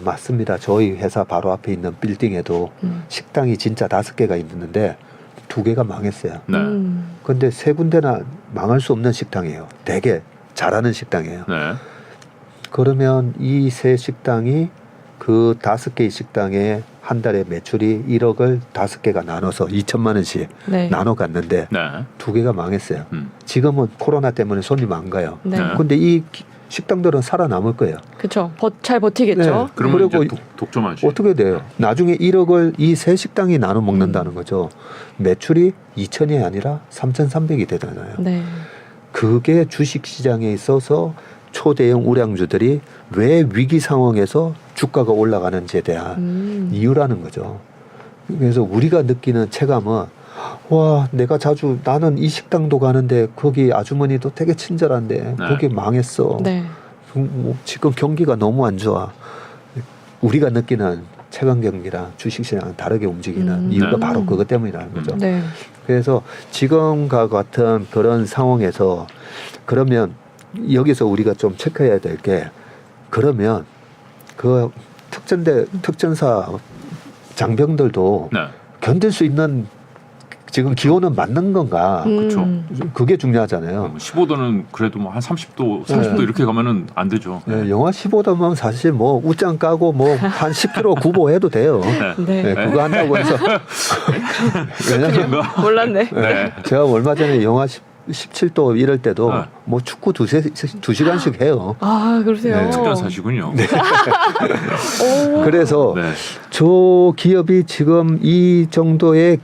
맞습니다. 저희 회사 바로 앞에 있는 빌딩에도 식당이 진짜 5개가 있는데 2개가 망했어요. 네. 근데 3군데나 망할 수 없는 식당이에요. 되게 잘하는 식당이에요. 네. 그러면 이 세 식당이 그 5개의 식당에 한 달에 매출이 1억을 5개가 나눠서 2천만 원씩 네. 나눠 갔는데 네. 2개가 망했어요. 지금은 코로나 때문에 손님 안 가요. 네. 네. 근데 이 식당들은 살아남을 거예요. 그렇죠. 잘 버티겠죠. 네. 그러면 그리고 이제 독점하지. 어떻게 돼요? 나중에 1억을 이 세 식당이 나눠 먹는다는 거죠. 매출이 2천이 아니라 3,300이 되잖아요. 네. 그게 주식시장에 있어서 초대형 우량주들이 왜 위기 상황에서 주가가 올라가는지에 대한 이유라는 거죠. 그래서 우리가 느끼는 체감은 와 내가 자주 나는 이 식당도 가는데 거기 아주머니도 되게 친절한데 네. 거기 망했어. 네. 지금 경기가 너무 안 좋아. 우리가 느끼는 체감 경기랑 주식시장은 다르게 움직이는 이유가 네. 바로 그것 때문이라는 거죠. 네. 그래서 지금과 같은 그런 상황에서 그러면 여기서 우리가 좀 체크해야 될 게 그러면 그 특전사 장병들도 네. 견딜 수 있는 지금 기온은 맞는 건가? 그렇죠. 그게 중요하잖아요. 15도는 그래도 뭐 한 30도, 40도 이렇게 가면은 안 되죠. 네, 영하 15도면 사실 뭐 웃장 까고 뭐 한 10km 구보해도 돼요. 네. 네, 그거 한다고 해서 왜냐면 몰랐네. 네. 제가 얼마 전에 영하 17도 이럴 때도 네. 뭐 축구 2시간씩 해요. 아, 그러세요. 네. 특전 사시군요. 네. 오. 그래서 네. 저 기업이 지금 이 정도의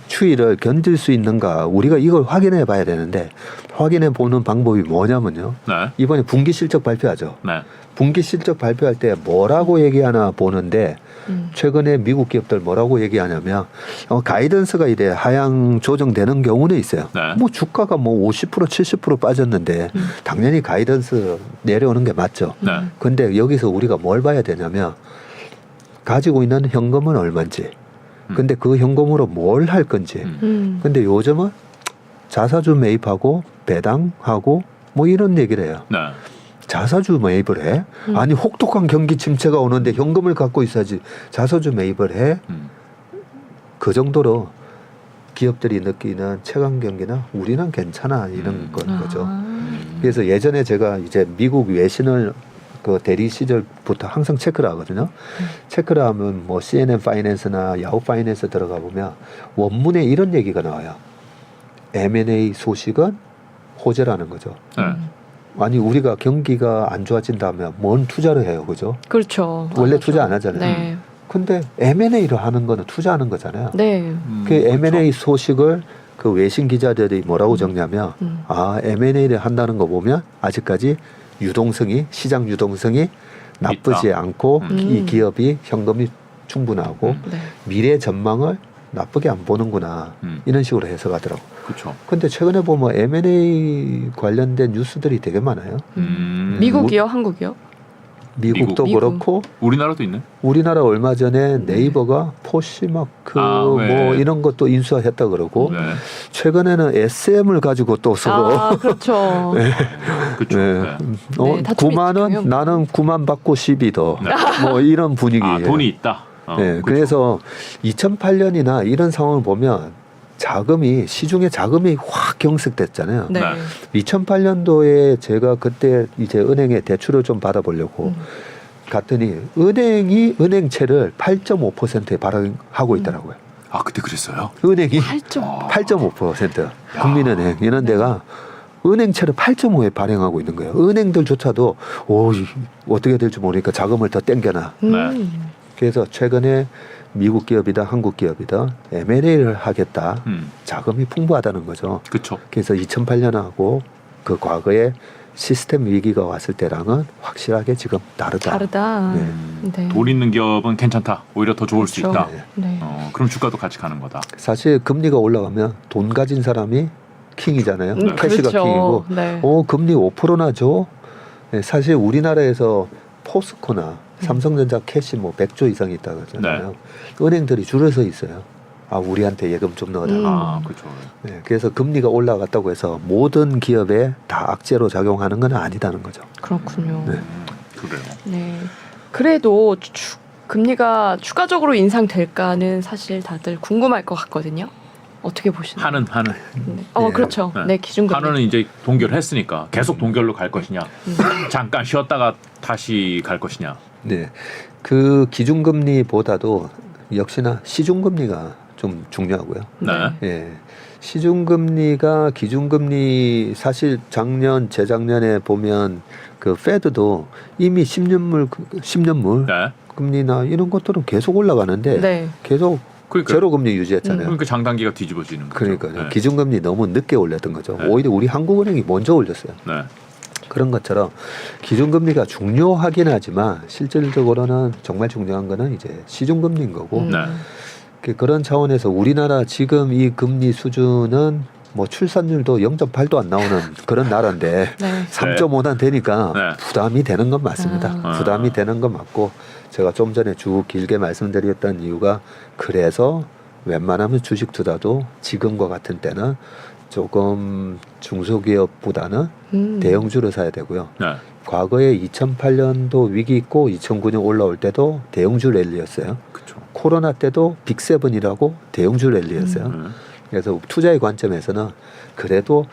추위를 견딜 수 있는가 우리가 이걸 확인해 봐야 되는데 확인해 보는 방법이 뭐냐면요. 네. 이번에 분기 실적 발표하죠. 네. 분기 실적 발표할 때 뭐라고 얘기하나 보는데 최근에 미국 기업들 뭐라고 얘기하냐면 가이던스가 이래 하향 조정되는 경우는 있어요. 네. 뭐 주가가 뭐 50% 70% 빠졌는데 당연히 가이던스 내려오는 게 맞죠. 네. 근데 여기서 우리가 뭘 봐야 되냐면 가지고 있는 현금은 얼마인지 근데 그 현금으로 뭘 할 건지 근데 요즘은 자사주 매입하고 배당하고 뭐 이런 얘기를 해요. 네. 자사주 매입을 해? 아니 혹독한 경기 침체가 오는데 현금을 갖고 있어야지 자사주 매입을 해? 그 정도로 기업들이 느끼는 체감 경기나 우리는 괜찮아 이런 건 거죠. 그래서 예전에 제가 이제 미국 외신을 그 대리 시절부터 항상 체크를 하거든요. 체크를 하면 뭐 CNN 파이낸스나 야후 파이낸스 들어가 보면 원문에 이런 얘기가 나와요. M&A 소식은 호재라는 거죠. 네. 아니 우리가 경기가 안 좋아진다면 뭔 투자를 해요, 그죠? 그렇죠. 원래 맞아요. 투자 안 하잖아요. 네. 근데 M&A를 하는 거는 투자하는 거잖아요. 네. 그 M&A 소식을 그 외신 기자들이 뭐라고 적냐면 M&A를 한다는 거 보면 아직까지 유동성이 시장 유동성이 나쁘지 있다. 않고 이 기업이 현금이 충분하고 네. 미래 전망을 나쁘게 안 보는구나 이런 식으로 해석하더라고. 그렇죠. 근데 최근에 보면 M&A 관련된 뉴스들이 되게 많아요. 미국이요, 한국이요? 미국도 미국. 그렇고 우리나라도 있네. 우리나라 얼마 전에 네이버가 포시마크 네. 뭐 이런 것도 인수했다 그러고 네. 최근에는 SM을 가지고 또 서로 아, 그렇죠. 그렇죠. 네. 네. 네, 다툼이 9만 원 있군요. 나는 9만 받고 10이 더. 네. 뭐 이런 분위기예요. 아, 돈이 있다. 네, 그렇죠. 그래서 2008년이나 이런 상황을 보면 자금이 시중에 자금이 확 경색됐잖아요. 네. 네. 2008년도에 제가 그때 이제 은행에 대출을 좀 받아보려고 갔더니 은행이 은행채를 8.5%에 발행하고 있더라고요. 아, 그때 그랬어요? 은행이 8점. 8.5% 국민은행 이런 데가 은행채를 8.5에 발행하고 있는 거예요. 은행들조차도 어떻게 될지 모르니까 자금을 더 땡겨놔. 그래서 최근에 미국 기업이다 한국 기업이다 M&A를 하겠다. 자금이 풍부하다는 거죠. 그렇죠. 그래서 2008년하고 그 과거에 시스템 위기가 왔을 때랑은 확실하게 지금 다르다. 다르다. 네. 네. 돈 있는 기업은 괜찮다. 오히려 더 좋을 수 그렇죠. 있다. 네. 그럼 주가도 같이 가는 거다. 사실 금리가 올라가면 돈 가진 사람이 킹이잖아요. 네. 캐시가 그렇죠. 킹이고 네. 금리 5%나 줘? 네, 사실 우리나라에서 포스코나 삼성전자 캐시 뭐 100조 이상 있다고 하잖아요. 은행들이 줄을 서 있어요. 아, 우리한테 예금 좀 넣어달라. 아, 그렇죠. 네, 그래서 금리가 올라갔다고 해서 모든 기업에 다 악재로 작용하는 건 아니다는 거죠. 그렇군요. 네. 그래요. 네. 그래도 금리가 추가적으로 인상될까는 사실 다들 궁금할 것 같거든요. 어떻게 보시나요? 한은 네. 예. 그렇죠. 네. 네, 기준금리. 한은은 이제 동결했으니까 계속 동결로 갈 것이냐, 잠깐 쉬었다가 다시 갈 것이냐. 네, 그 기준금리보다도 역시나 시중금리가 좀 중요하고요. 네. 예, 시중금리가 기준금리 사실 작년 재작년에 보면 그 페드도 이미 10년물 네. 금리나 이런 것들은 계속 올라가는데 네. 계속 그러니까 제로 금리 유지했잖아요. 그러니까 장단기가 뒤집어지는 거죠. 그러니까요. 네. 기준금리 너무 늦게 올렸던 거죠. 네. 오히려 우리 한국은행이 먼저 올렸어요. 네. 그런 것처럼 기준금리가 중요하긴 하지만 실질적으로는 정말 중요한 거는 이제 시중금리인 거고 네. 그런 차원에서 우리나라 지금 이 금리 수준은 뭐 출산율도 0.8도 안 나오는 그런 나라인데 네. 3.5단 되니까 네. 부담이 되는 건 맞습니다. 아. 부담이 되는 건 맞고 제가 좀 전에 쭉 길게 말씀드렸던 이유가 그래서 웬만하면 주식 투자도 지금과 같은 때는 조금 중소기업보다는 대형주를 사야 되고요. 네. 과거에 2008년도 위기 있고 2009년 올라올 때도 대형주 랠리였어요. 그렇죠. 코로나 때도 빅세븐이라고 대형주 랠리였어요. 그래서 투자의 관점에서는 그래도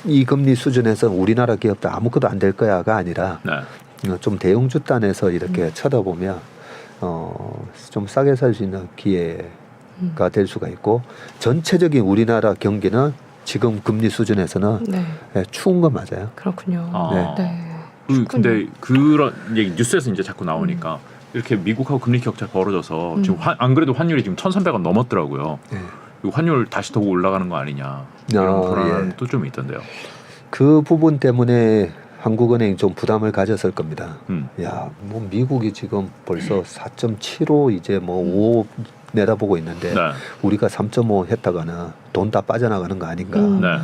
이 금리 수준에서 우리나라 기업도 아무것도 안 될 거야가 아니라 네. 좀 대형주 단에서 이렇게 쳐다보면 좀 싸게 살 수 있는 기회가 될 수가 있고 전체적인 우리나라 경기는 지금 금리 수준에서는 네. 추운 건 맞아요. 그렇군요. 아. 네. 근데 그런 얘기 뉴스에서 이제 자꾸 나오니까 이렇게 미국하고 금리 격차 벌어져서 지금 안 그래도 환율이 지금 1,300원 넘었더라고요. 네. 이 환율 다시 더 올라가는 거 아니냐 이런 불안도 예. 좀 있던데요. 그 부분 때문에 한국은행이 좀 부담을 가졌을 겁니다. 야, 뭐 미국이 지금 벌써 4.75 이제 뭐 5 내다보고 있는데 네. 우리가 3.5 했다가는 돈 다 빠져나가는 거 아닌가. 네.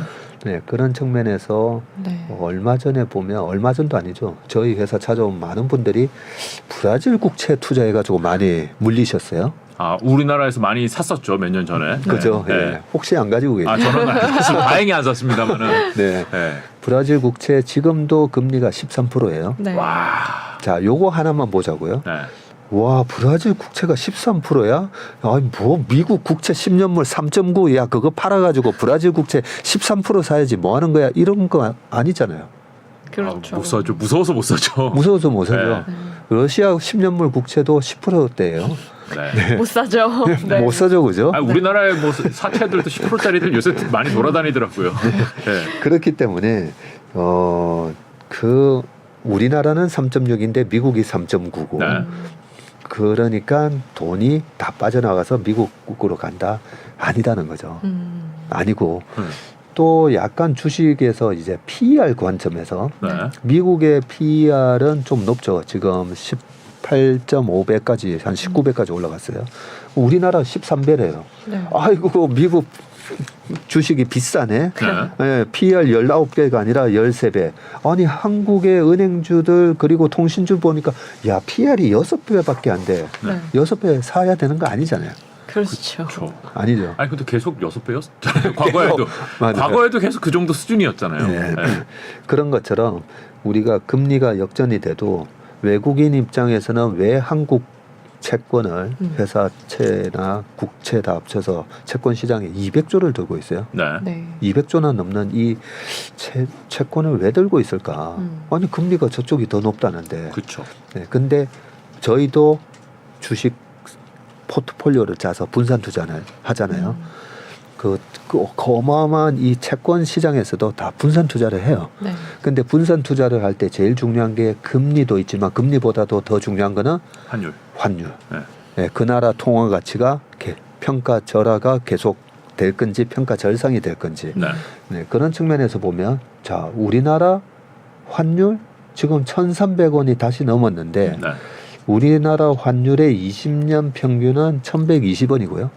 네, 그런 측면에서 네. 얼마 전에 보면 얼마 전도 아니죠. 저희 회사 찾아온 많은 분들이 브라질 국채 투자해가지고 많이 물리셨어요. 아, 우리나라에서 많이 샀었죠 몇 년 전에. 그죠? 네. 예. 혹시 안 가지고 계세요? 아, 저는 사실 다행히 안 샀습니다만은. 네. 네. 브라질 국채 지금도 금리가 13%예요. 네. 와. 자, 요거 하나만 보자고요. 네. 와, 브라질 국채가 13%야? 아니, 뭐, 미국 국채 10년물 3.9, 야, 그거 팔아가지고 브라질 국채 13% 사야지 뭐 하는 거야? 이런 거 아니잖아요. 그렇죠. 못 사죠. 무서워서 못 사죠. 무서워서 못 사죠. 네. 러시아 10년물 국채도 10%대예요. 네. 못 사죠. 네. 못 사죠, 그죠? 아, 우리나라의 뭐 사채들도 10%짜리들 요새 많이 돌아다니더라고요. 네. 그렇기 때문에, 우리나라는 3.6인데 미국이 3.9고. 네. 그러니까 돈이 다 빠져나가서 미국으로 간다? 아니다는 거죠. 아니고. 또 약간 주식에서 이제 PER 관점에서 네. 미국의 PER은 좀 높죠. 지금 18.5배까지 한 19배까지 올라갔어요. 우리나라 13배래요. 네. 아이고 미국 주식이 비싸네. 네. 예, PER 19배가 아니라 13배. 아니 한국의 은행주들 그리고 통신주 보니까 야 PER이 6배밖에 안 돼. 네. 6배 사야 되는 거 아니잖아요. 그렇죠. 그렇죠. 아니죠. 아니 근데 계속 6배였잖아요. 과거에도 맞아요. 과거에도 계속 그 정도 수준이었잖아요. 네. 네. 그런 것처럼 우리가 금리가 역전이 돼도 외국인 입장에서는 왜 한국 채권을 회사채나 국채 다 합쳐서 채권 시장에 200조를 들고 있어요. 네. 네. 200조나 넘는 이 채권을 왜 들고 있을까? 아니 금리가 저쪽이 더 높다는데. 그렇죠. 네, 근데 저희도 주식 포트폴리오를 짜서 분산 투자를 하잖아요. 그 어마어마한 이 채권 시장에서도 다 분산 투자를 해요. 네. 근데 분산 투자를 할 때 제일 중요한 게 금리도 있지만 금리보다도 더 중요한 거는 환율. 환율. 네. 네, 그 나라 통화 가치가 평가 절하가 계속 될 건지 평가 절상이 될 건지. 네. 네, 그런 측면에서 보면 자 우리나라 환율 지금 1,300원이 다시 넘었는데 네. 우리나라 환율의 20년 평균은 1,120원이고요.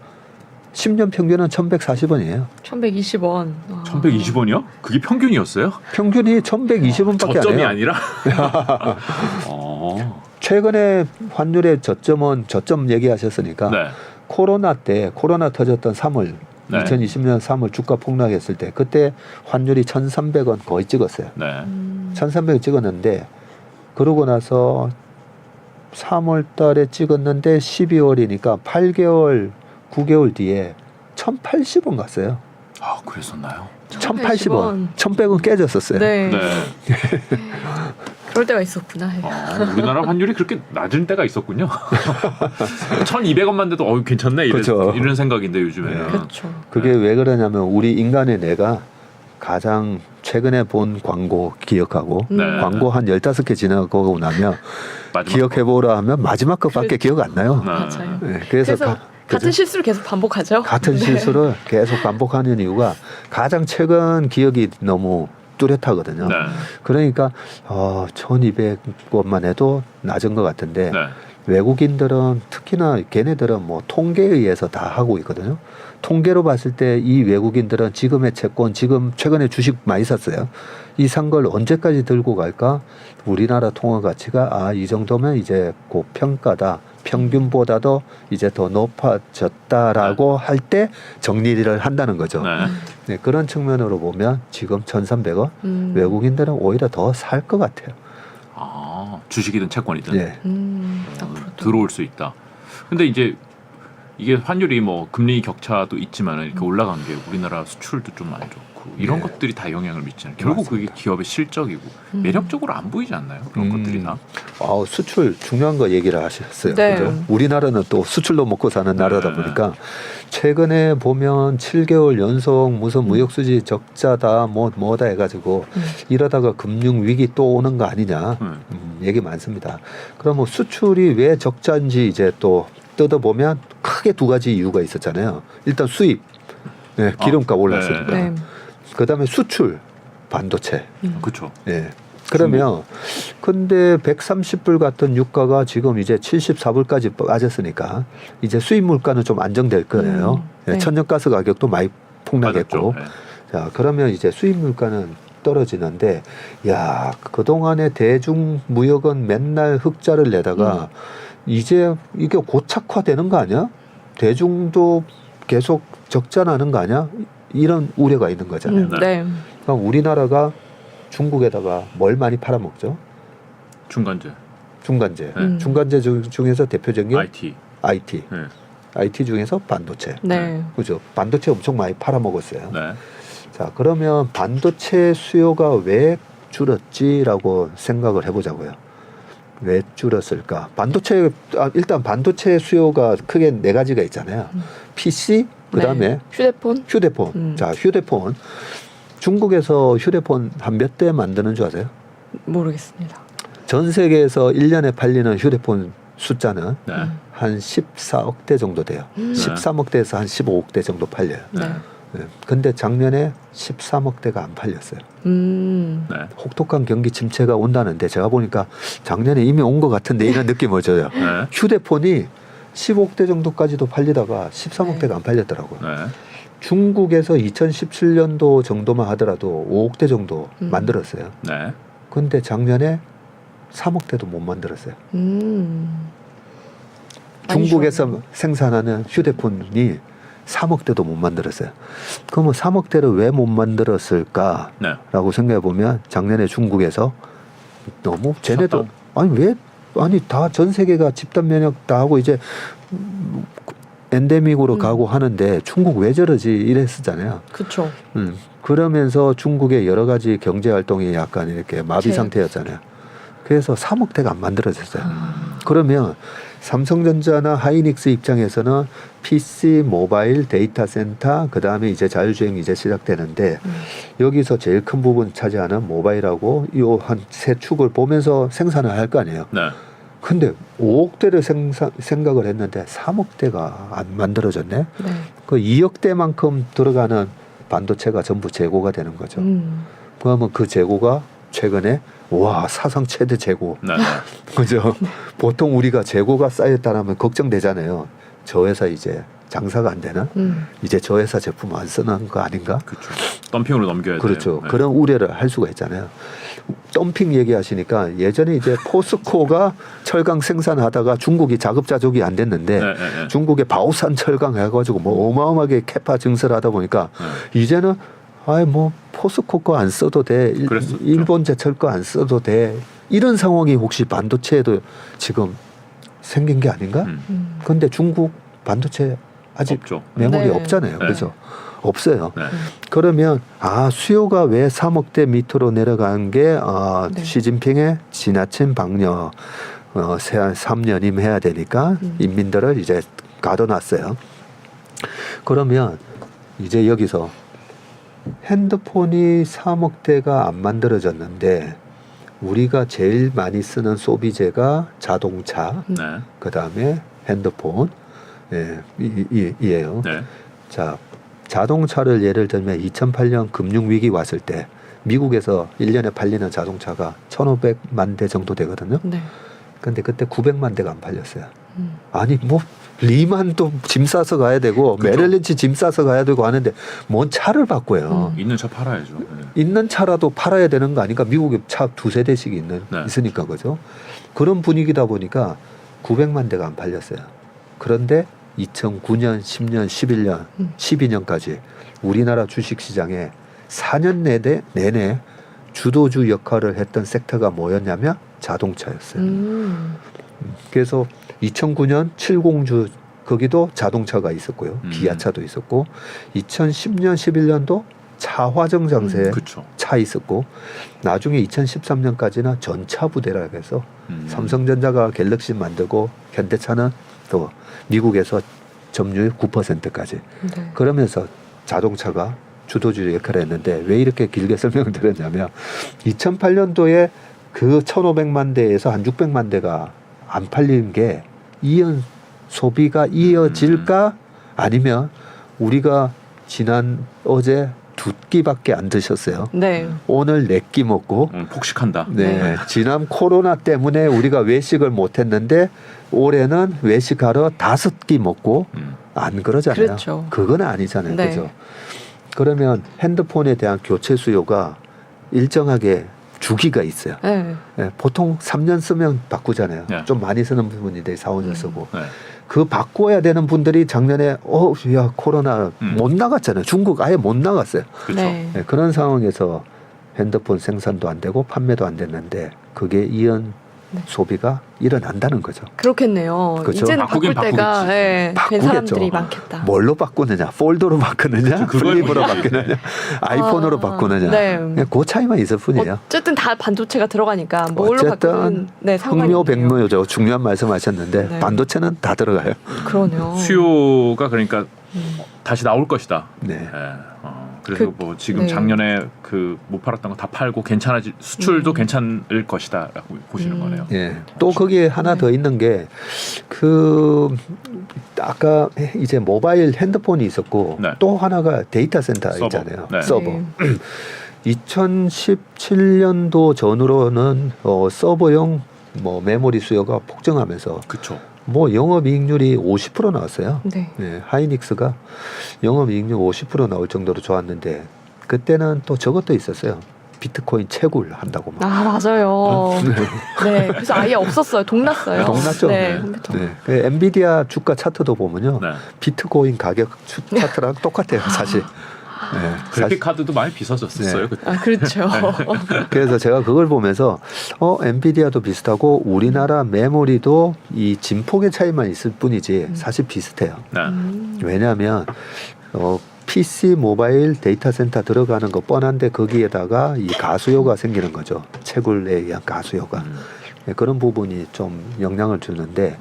10년 평균은 1,140원이에요. 1,120원. 1,120원이요? 그게 평균이었어요? 평균이 1,120원밖에 안 저점이 해요. 아니라? 어. 최근에 환율의 저점 얘기하셨으니까 네. 코로나 터졌던 3월 네. 2020년 3월 주가 폭락했을 때 그때 환율이 1,300원 거의 찍었어요. 네. 1,300원 찍었는데 그러고 나서 3월 달에 찍었는데 12월이니까 8개월 9개월 뒤에 1,080원 갔어요. 아, 그랬었나요? 1,080원. 1,100원 깨졌었어요. 네. 네. 그럴 때가 있었구나. 우리나라 환율이 그렇게 낮은 때가 있었군요. 1,200원만 돼도 괜찮네 그렇죠. 이런 생각인데 요즘에는. 그렇죠. 그게 왜 그러냐면 우리 인간의 뇌가 가장 최근에 본 광고 기억하고 네. 광고 한 15개 지나고 나면 마지막 기억해보라 하면 마지막 것밖에 그렇죠. 기억 안 나요. 네. 맞아요. 네, 그래서 같은 실수를 계속 반복하죠. 같은 실수를 계속 반복하는 이유가 가장 최근 기억이 너무 뚜렷하거든요. 네. 그러니까 1,200원만 해도 낮은 것 같은데 네. 외국인들은 특히나 걔네들은 뭐 통계에 의해서 다 하고 있거든요. 통계로 봤을 때 이 외국인들은 지금의 채권, 지금 최근에 주식 많이 샀어요. 이 산 걸 언제까지 들고 갈까? 우리나라 통화 가치가 이 정도면 이제 고평가다. 평균보다도 이제 더 높아졌다라고 할 때 정리를 한다는 거죠. 네. 네, 그런 측면으로 보면 지금 1,300원 외국인들은 오히려 더 살 것 같아요. 아, 주식이든 채권이든 네. 앞으로도. 들어올 수 있다. 근데 이제 이게 환율이 뭐 금리 격차도 있지만 이렇게 올라간 게 우리나라 수출도 좀 안 좋고 이런 네. 것들이 다 영향을 미치는. 결국 맞습니다. 그게 기업의 실적이고 매력적으로 안 보이지 않나요? 그런 것들이 다. 수출 중요한 거 얘기를 하셨어요. 네. 그죠? 우리나라는 또 수출로 먹고 사는 나라다 보니까 최근에 보면 7개월 연속 무슨 무역 수지 적자다 뭐다 해가지고 이러다가 금융 위기 또 오는 거 아니냐 얘기 많습니다. 그럼 뭐 수출이 왜 적자인지 이제 또 뜯어보면 크게 두 가지 이유가 있었잖아요. 일단 수입, 네, 기름값 올랐으니까. 네. 그다음에 수출, 반도체. 그렇죠. 예. 그러면 근데 130불 같은 유가가 지금 이제 74불까지 빠졌으니까 이제 수입 물가는 좀 안정될 거예요. 네. 천연가스 가격도 많이 폭락했고. 맞았죠. 네. 자, 그러면 이제 수입 물가는 떨어지는데 야, 그동안에 대중 무역은 맨날 흑자를 내다가 이제 이게 고착화되는 거 아니야? 대중도 계속 적자 나는 거 아니야? 이런 우려가 있는 거잖아요. 네. 그럼 우리나라가 중국에다가 뭘 많이 팔아먹죠? 중간재, 중간재. 네. 중간재 중에서 대표적인 게 IT. IT. 네. IT 중에서 반도체. 네. 그죠? 반도체 엄청 많이 팔아먹었어요. 네. 자, 그러면 반도체 수요가 왜 줄었지라고 생각을 해보자고요. 왜 줄었을까? 일단 반도체 수요가 크게 네 가지가 있잖아요. PC, 그다음에 네. 휴대폰. 휴대폰. 자, 휴대폰. 중국에서 휴대폰 한 몇 대 만드는 줄 아세요? 모르겠습니다. 전 세계에서 1년에 팔리는 휴대폰 숫자는 네. 한 14억 대 정도 돼요. 13억 대에서 한 15억 대 정도 팔려요. 네. 네. 근데 작년에 13억 대가 안 팔렸어요. 네. 혹독한 경기 침체가 온다는데 제가 보니까 작년에 이미 온 것 같은데 이런 느낌을 줘요. 네. 휴대폰이 15억 대 정도까지도 팔리다가 13억 대가 안 팔렸더라고요. 네. 중국에서 2017년도 정도만 하더라도 5억 대 정도 만들었어요. 네. 근데 작년에 3억 대도 못 만들었어요. 많이 중국에서 줄었네요. 생산하는 휴대폰이 3억 대도 못 만들었어요. 그러면 3억 대를 왜 못 만들었을까라고 네. 생각해 보면 작년에 중국에서 너무 쟤네도 셧다운? 아니 다 전 세계가 집단 면역 다 하고 이제 엔데믹으로 가고 하는데 중국 왜 저러지 이랬었잖아요. 그렇죠. 그러면서 중국의 여러 가지 경제 활동이 약간 이렇게 마비 제- 상태였잖아요. 그래서 3억 대가 안 만들어졌어요. 그러면 삼성전자나 하이닉스 입장에서는 PC, 모바일, 데이터 센터, 그 다음에 이제 자율주행 이제 시작되는데 여기서 제일 큰 부분 차지하는 모바일하고 이 한 세 축을 보면서 생산을 할 거 아니에요. 네. 근데 5억 대를 생각을 했는데 3억 대가 안 만들어졌네. 네. 그 2억 대만큼 들어가는 반도체가 전부 재고가 되는 거죠. 그러면 그 재고가 최근에 와 사상 최대 재고. 네. 네. 그죠? 보통 우리가 재고가 쌓였다라면 걱정되잖아요. 저 회사 이제 장사가 안 되나? 이제 저 회사 제품 안 쓰는 거 아닌가? 그렇죠. 덤핑으로 넘겨야 돼요. 그렇죠. 네. 그런 우려를 할 수가 있잖아요. 덤핑 얘기하시니까 예전에 이제 포스코가 철강 생산하다가 중국이 자급자족이 안 됐는데 네, 네, 네. 중국의 바오산 철강 해가지고 뭐 어마어마하게 캐파 증설하다 보니까 이제는 아이 뭐 포스코 거 안 써도 돼. 그랬었죠. 일본 제철 거 안 써도 돼. 이런 상황이 혹시 반도체에도 지금 생긴 게 아닌가? 근데 중국 반도체 아직 없죠. 메모리 네. 없잖아요. 네. 그죠? 없어요. 네. 그러면 수요가 왜 3억 대 밑으로 내려간 게 네. 시진핑의 지나친 방역 3년임 해야 되니까 인민들을 이제 가둬놨어요. 그러면 이제 여기서 핸드폰이 3억 대가 안 만들어졌는데 우리가 제일 많이 쓰는 소비재가 자동차, 네. 그 다음에 핸드폰, 이에요. 네. 자, 자동차를 예를 들면 2008년 금융위기 왔을 때 미국에서 1년에 팔리는 자동차가 1,500만 대 정도 되거든요. 네. 근데 그때 900만 대가 안 팔렸어요. 아니 뭐 리만도 짐 싸서 가야 되고 그죠. 메릴린치 짐 싸서 가야 되고 하는데 뭔 차를 바꿔요. 있는 차 팔아야죠. 네. 있는 차라도 팔아야 되는 거 아닌가? 미국에 차 두세 대씩 네. 있으니까 그죠? 그런 분위기다 보니까 900만 대가 안 팔렸어요. 그런데 2009년, 10년, 11년, 12년까지 우리나라 주식시장에 4년 내내 주도주 역할을 했던 섹터가 뭐였냐면 자동차였어요. 그래서 2009년 70주 거기도 자동차가 있었고요. 기아차도 있었고 2010년, 11년도 차화정 장세 그렇죠. 차 있었고 나중에 2013년까지는 전차 부대라고 해서 삼성전자가 갤럭시 만들고 현대차는 또 미국에서 점유율 9%까지 네. 그러면서 자동차가 주도주 역할을 했는데 왜 이렇게 길게 설명드렸냐면 2008년도에 그 1,500만 대에서 한 600만 대가 안 팔린 게 소비가 이어질까 아니면 우리가 어제 2끼밖에 안 드셨어요. 네. 오늘 4끼 먹고 폭식한다. 네. 지난 코로나 때문에 우리가 외식을 못했는데 올해는 외식하러 5끼 먹고 안 그러잖아요. 그렇죠. 그건 아니잖아요. 네. 그죠? 그러면 핸드폰에 대한 교체 수요가 일정하게 주기가 있어요. 네. 네, 보통 3년 쓰면 바꾸잖아요. 네. 좀 많이 쓰는 부분인데 4, 5년 쓰고. 네. 그 바꿔야 되는 분들이 작년에 야 코로나 못 나갔잖아요. 중국 아예 못 나갔어요. 그렇죠. 네. 네, 그런 상황에서 핸드폰 생산도 안 되고 판매도 안 됐는데 그게 이연 네. 소비가 일어난다는 거죠. 그렇겠네요. 그렇죠. 이제는 바꾸긴 바꿀 때가 바꾸겠지. 된 바꾸겠죠. 사람들이 많겠다. 뭘로 바꾸느냐? 폴더로 바꾸느냐? 그걸 플립으로 바꾸느냐? 아이폰으로 바꾸느냐? 네. 그냥 그 차이만 있을 뿐이에요. 어쨌든 다 반도체가 들어가니까 뭘로 어쨌든 바꾸든 네, 상관이 흥묘 없네요. 백묘죠. 중요한 말씀하셨는데 네. 반도체는 다 들어가요. 그러네요. 수요가 그러니까 다시 나올 것이다. 네. 그래서 뭐 지금 네. 작년에 그 못 팔았던 거 다 팔고 괜찮아질 수출도 괜찮을 것이다라고 보시는 거네요. 예. 또 거기에 하나 네. 더 있는 게 아까 이제 모바일 핸드폰이 있었고 네. 또 하나가 데이터 센터 서버. 있잖아요. 네. 서버. 네. 2017년도 전후로는 서버용 메모리 수요가 폭증하면서 그렇죠. 뭐 영업이익률이 50% 나왔어요. 네. 네, 하이닉스가 영업이익률 50% 나올 정도로 좋았는데 그때는 또 저것도 있었어요. 비트코인 채굴 한다고 막. 아 맞아요. 네. 그래서 아예 없었어요. 동났어요. 동났죠. 네. 네. 컴퓨터. 네. 그 엔비디아 주가 차트도 보면요. 네. 비트코인 가격 차트랑 똑같아요, 사실. 네, 그래픽 카드도 많이 비싸졌었어요. 네. 그때. 아 그렇죠. 그래서 제가 그걸 보면서 엔비디아도 비슷하고 우리나라 메모리도 이 진폭의 차이만 있을 뿐이지 사실 비슷해요. 네. 왜냐하면 PC 모바일 데이터 센터 들어가는 거 뻔한데 거기에다가 이 가수요가 생기는 거죠. 채굴에 의한 가수요가. 네, 그런 부분이 좀 영향을 주는데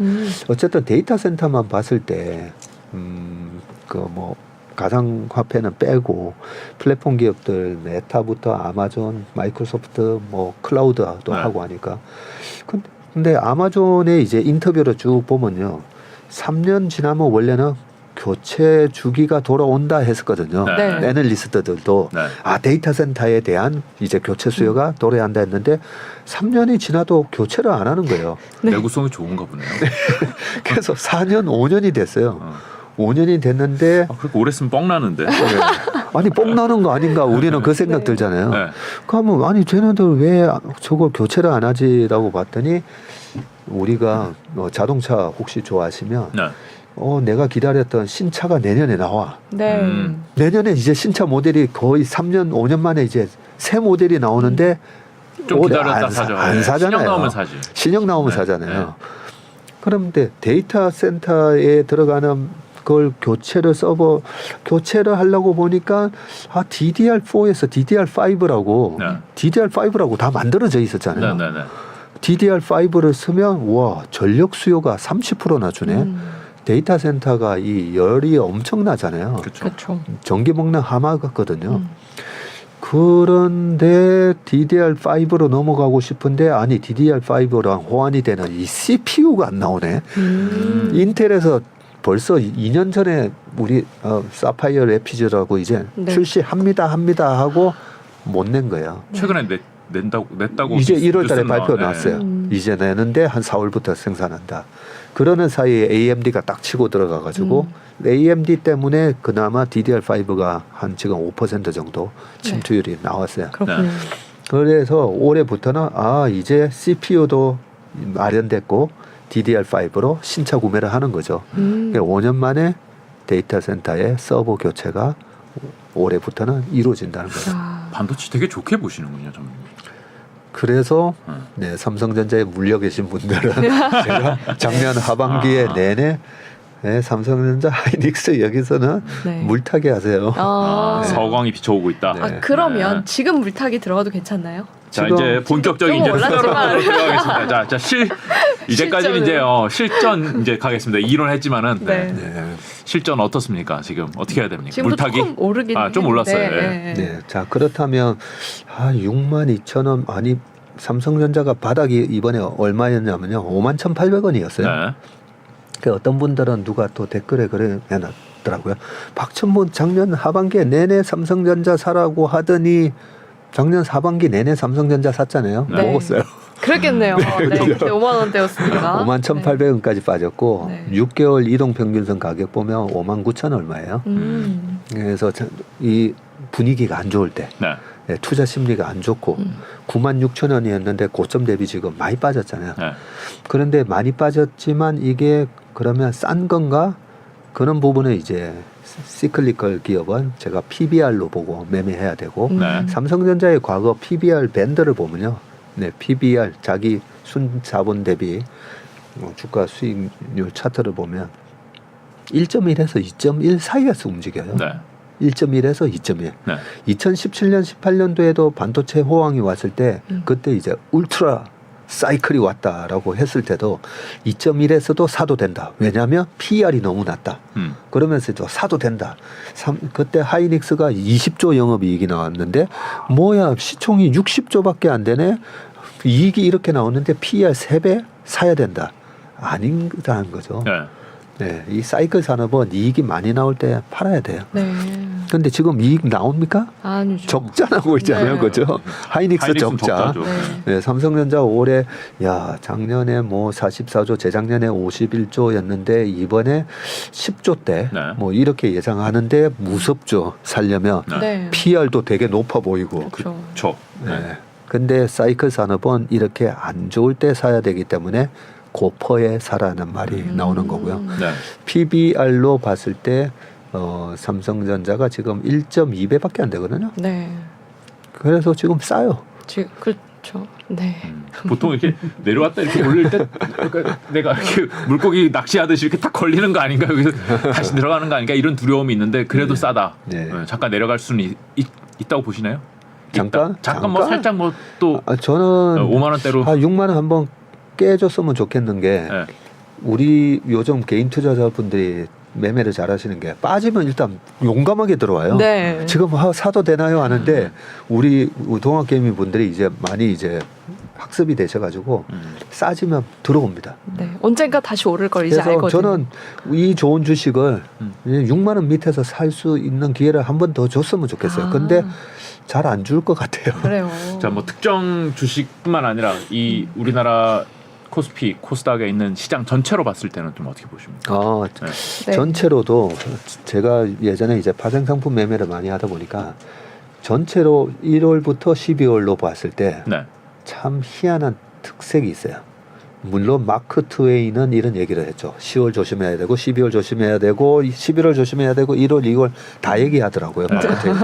어쨌든 데이터 센터만 봤을 때 그 뭐 가상화폐는 빼고 플랫폼 기업들 메타부터 아마존, 마이크로소프트 뭐 클라우드도 네. 하고 하니까 근데 아마존의 이제 인터뷰를 쭉 보면요. 3년 지나면 원래는 교체 주기가 돌아온다 했었거든요. 네. 네. 애널리스트들도 네. 데이터 센터에 대한 이제 교체 수요가 도래한다 했는데 3년이 지나도 교체를 안 하는 거예요. 네. 내구성이 좋은가 보네요. 그래서 4년, 5년이 됐어요. 5년이 됐는데 그렇게 오래 쓰면 뻥 나는데. 아니 뻥 나는 거 아닌가 우리는 그 생각 네. 들잖아요. 네. 그러면 아니 쟤네들 왜 저걸 교체를 안 하지라고 봤더니 우리가 자동차 혹시 좋아하시면 네. 내가 기다렸던 신차가 내년에 나와. 네. 내년에 이제 신차 모델이 거의 3년, 5년 만에 이제 새 모델이 나오는데 좀 올해 기다렸다 사죠. 안 사잖아요. 신형 나오면 사지. 신형 나오면 네, 사잖아요. 네. 그런데 데이터 센터에 들어가는 그걸 교체를 하려고 보니까 DDR4에서 DDR5라고 네. DDR5라고 다 만들어져 있었잖아요. 네, 네, 네. DDR5를 쓰면 와 전력 수요가 30%나 주네. 데이터 센터가 이 열이 엄청나잖아요. 그렇죠. 그렇죠. 전기 먹는 하마 같거든요. 그런데 DDR5로 넘어가고 싶은데 아니 DDR5랑 호환이 되는 이 CPU가 안 나오네. 인텔에서 벌써 2년 전에 우리 사파이어 레피즈라고 이제 네. 출시합니다 하고 못 낸 거예요. 최근에 냈다고 이제 뉴스 1월 달에 나와- 발표 네. 나왔어요. 이제 내는데 한 4월부터 생산한다. 그러는 사이에 AMD가 딱 치고 들어가가지고 AMD 때문에 그나마 DDR5가 한 지금 5% 정도 침투율이 나왔어요. 그렇군요. 그래서 올해부터는 이제 CPU도 마련됐고 DDR5로 신차 구매를 하는 거죠. 그러니까 5년 만에 데이터 센터의 서버 교체가 올해부터는 이루어진다는 거죠. 반도체 되게 좋게 보시는군요, 좀. 그래서 네, 삼성전자에 물려 계신 분들은 제가 작년 하반기에 내내 삼성전자 하이닉스 여기서는 네. 물타기 하세요. 서광이 비춰오고 있다. 네. 그러면 네. 지금 물타기 들어가도 괜찮나요? 자 지금 이제 본격적인 좀 이제 올랐지만. 들어가겠습니다. 자 이제까지는 이제 실전 이제 가겠습니다. 이론했지만은 네. 네. 실전 어떻습니까? 지금 어떻게 해야 됩니까? 지금도 물타기? 조금 오르긴 좀 올랐어요. 했는데, 네. 자 그렇다면 62,000원 아니 삼성전자가 바닥이 이번에 얼마였냐면요 51,800원이었어요. 네. 그 어떤 분들은 누가 또 댓글에 그래 해놨더라고요. 박천문 작년 하반기에 내내 삼성전자 사라고 하더니 작년 하반기 내내 삼성전자 샀잖아요. 네. 먹었어요. 그랬겠네요. 네, 그때 5만 원대였으니까. 51,800원까지 빠졌고 네. 6개월 이동평균선 가격 보면 59,000 얼마예요. 그래서 이 분위기가 안 좋을 때 네. 네, 투자 심리가 안 좋고 96,000원이었는데 고점 대비 지금 많이 빠졌잖아요. 네. 그런데 많이 빠졌지만 이게 그러면 싼 건가? 그런 부분은 이제 시클리컬 기업은 제가 PBR로 보고 매매해야 되고 네. 삼성전자의 과거 PBR 밴드를 보면요. 네, PBR 자기 순자본 대비 주가 수익률 차트를 보면 1.1에서 2.1 사이에서 움직여요. 네. 1.1에서 2.1. 네. 2017년, 18년도에도 반도체 호황이 왔을 때 그때 이제 울트라 사이클이 왔다라고 했을 때도 2.1에서도 사도 된다. 왜냐하면 PER이 너무 낮다. 그러면서도 사도 된다. 그때 하이닉스가 20조 영업이익이 나왔는데 뭐야 시총이 60조밖에 안 되네. 이익이 이렇게 나오는데 PER 3배 사야 된다. 아닌다는 거죠. 네. 네, 이 사이클 산업은 이익이 많이 나올 때 팔아야 돼요. 네. 근데 지금 이익 나옵니까? 아니죠. 적자 나고 있잖아요, 네. 그죠? 하이닉스 하이닉스는 적자. 적자죠. 네. 네, 삼성전자 올해 작년에 뭐 44조, 재작년에 51조였는데 이번에 10조대 네. 뭐 이렇게 예상하는데 무섭죠. 살려면 네. 네. PR도 되게 높아 보이고. 그렇죠. 저. 네. 네. 근데 사이클 산업은 이렇게 안 좋을 때 사야 되기 때문에 고퍼에 사라는 말이 나오는 거고요. 네. PBR로 봤을 때 삼성전자가 지금 1.2배밖에 안 되거든요. 네. 그래서 지금 싸요. 지금 그렇죠. 네. 보통 이렇게 내려왔다 이렇게 올릴 때 그러니까 내가 이렇게 물고기 낚시하듯이 이렇게 딱 걸리는 거 아닌가 여기서 다시 들어가는 거 아닌가 이런 두려움이 있는데 그래도 싸다. 네. 네, 잠깐 내려갈 수는 있다고 보시나요? 잠깐? 잠깐 뭐 살짝 뭐 또 저는 5만 원대로 6만 원 한번 깨줬으면 좋겠는 게 네. 우리 요즘 개인 투자자분들이 매매를 잘하시는 게 빠지면 일단 용감하게 들어와요. 네. 지금 사도 되나요 하는데 우리 동학개미 분들이 이제 많이 이제 학습이 되셔가지고 싸지면 들어옵니다. 네. 언젠가 다시 오를 걸 이제 그래서 알거든요. 저는 이 좋은 주식을 6만 원 밑에서 살 수 있는 기회를 한 번 더 줬으면 좋겠어요. 아. 근데 잘 안 줄 것 같아요. 그래요. 자, 뭐 특정 주식뿐만 아니라 이 우리나라 코스피, 코스닥에 있는 시장 전체로 봤을 때는 좀 어떻게 보십니까? 네. 전체로도 제가 예전에 이제 파생 상품 매매를 많이 하다 보니까 전체로 1월부터 12월로 봤을 때 네. 참 희한한 특색이 있어요. 물론 마크 트웨이는 이런 얘기를 했죠. 10월 조심해야 되고 12월 조심해야 되고 11월 조심해야 되고 1월, 2월 다 얘기하더라고요. 마크 트웨이.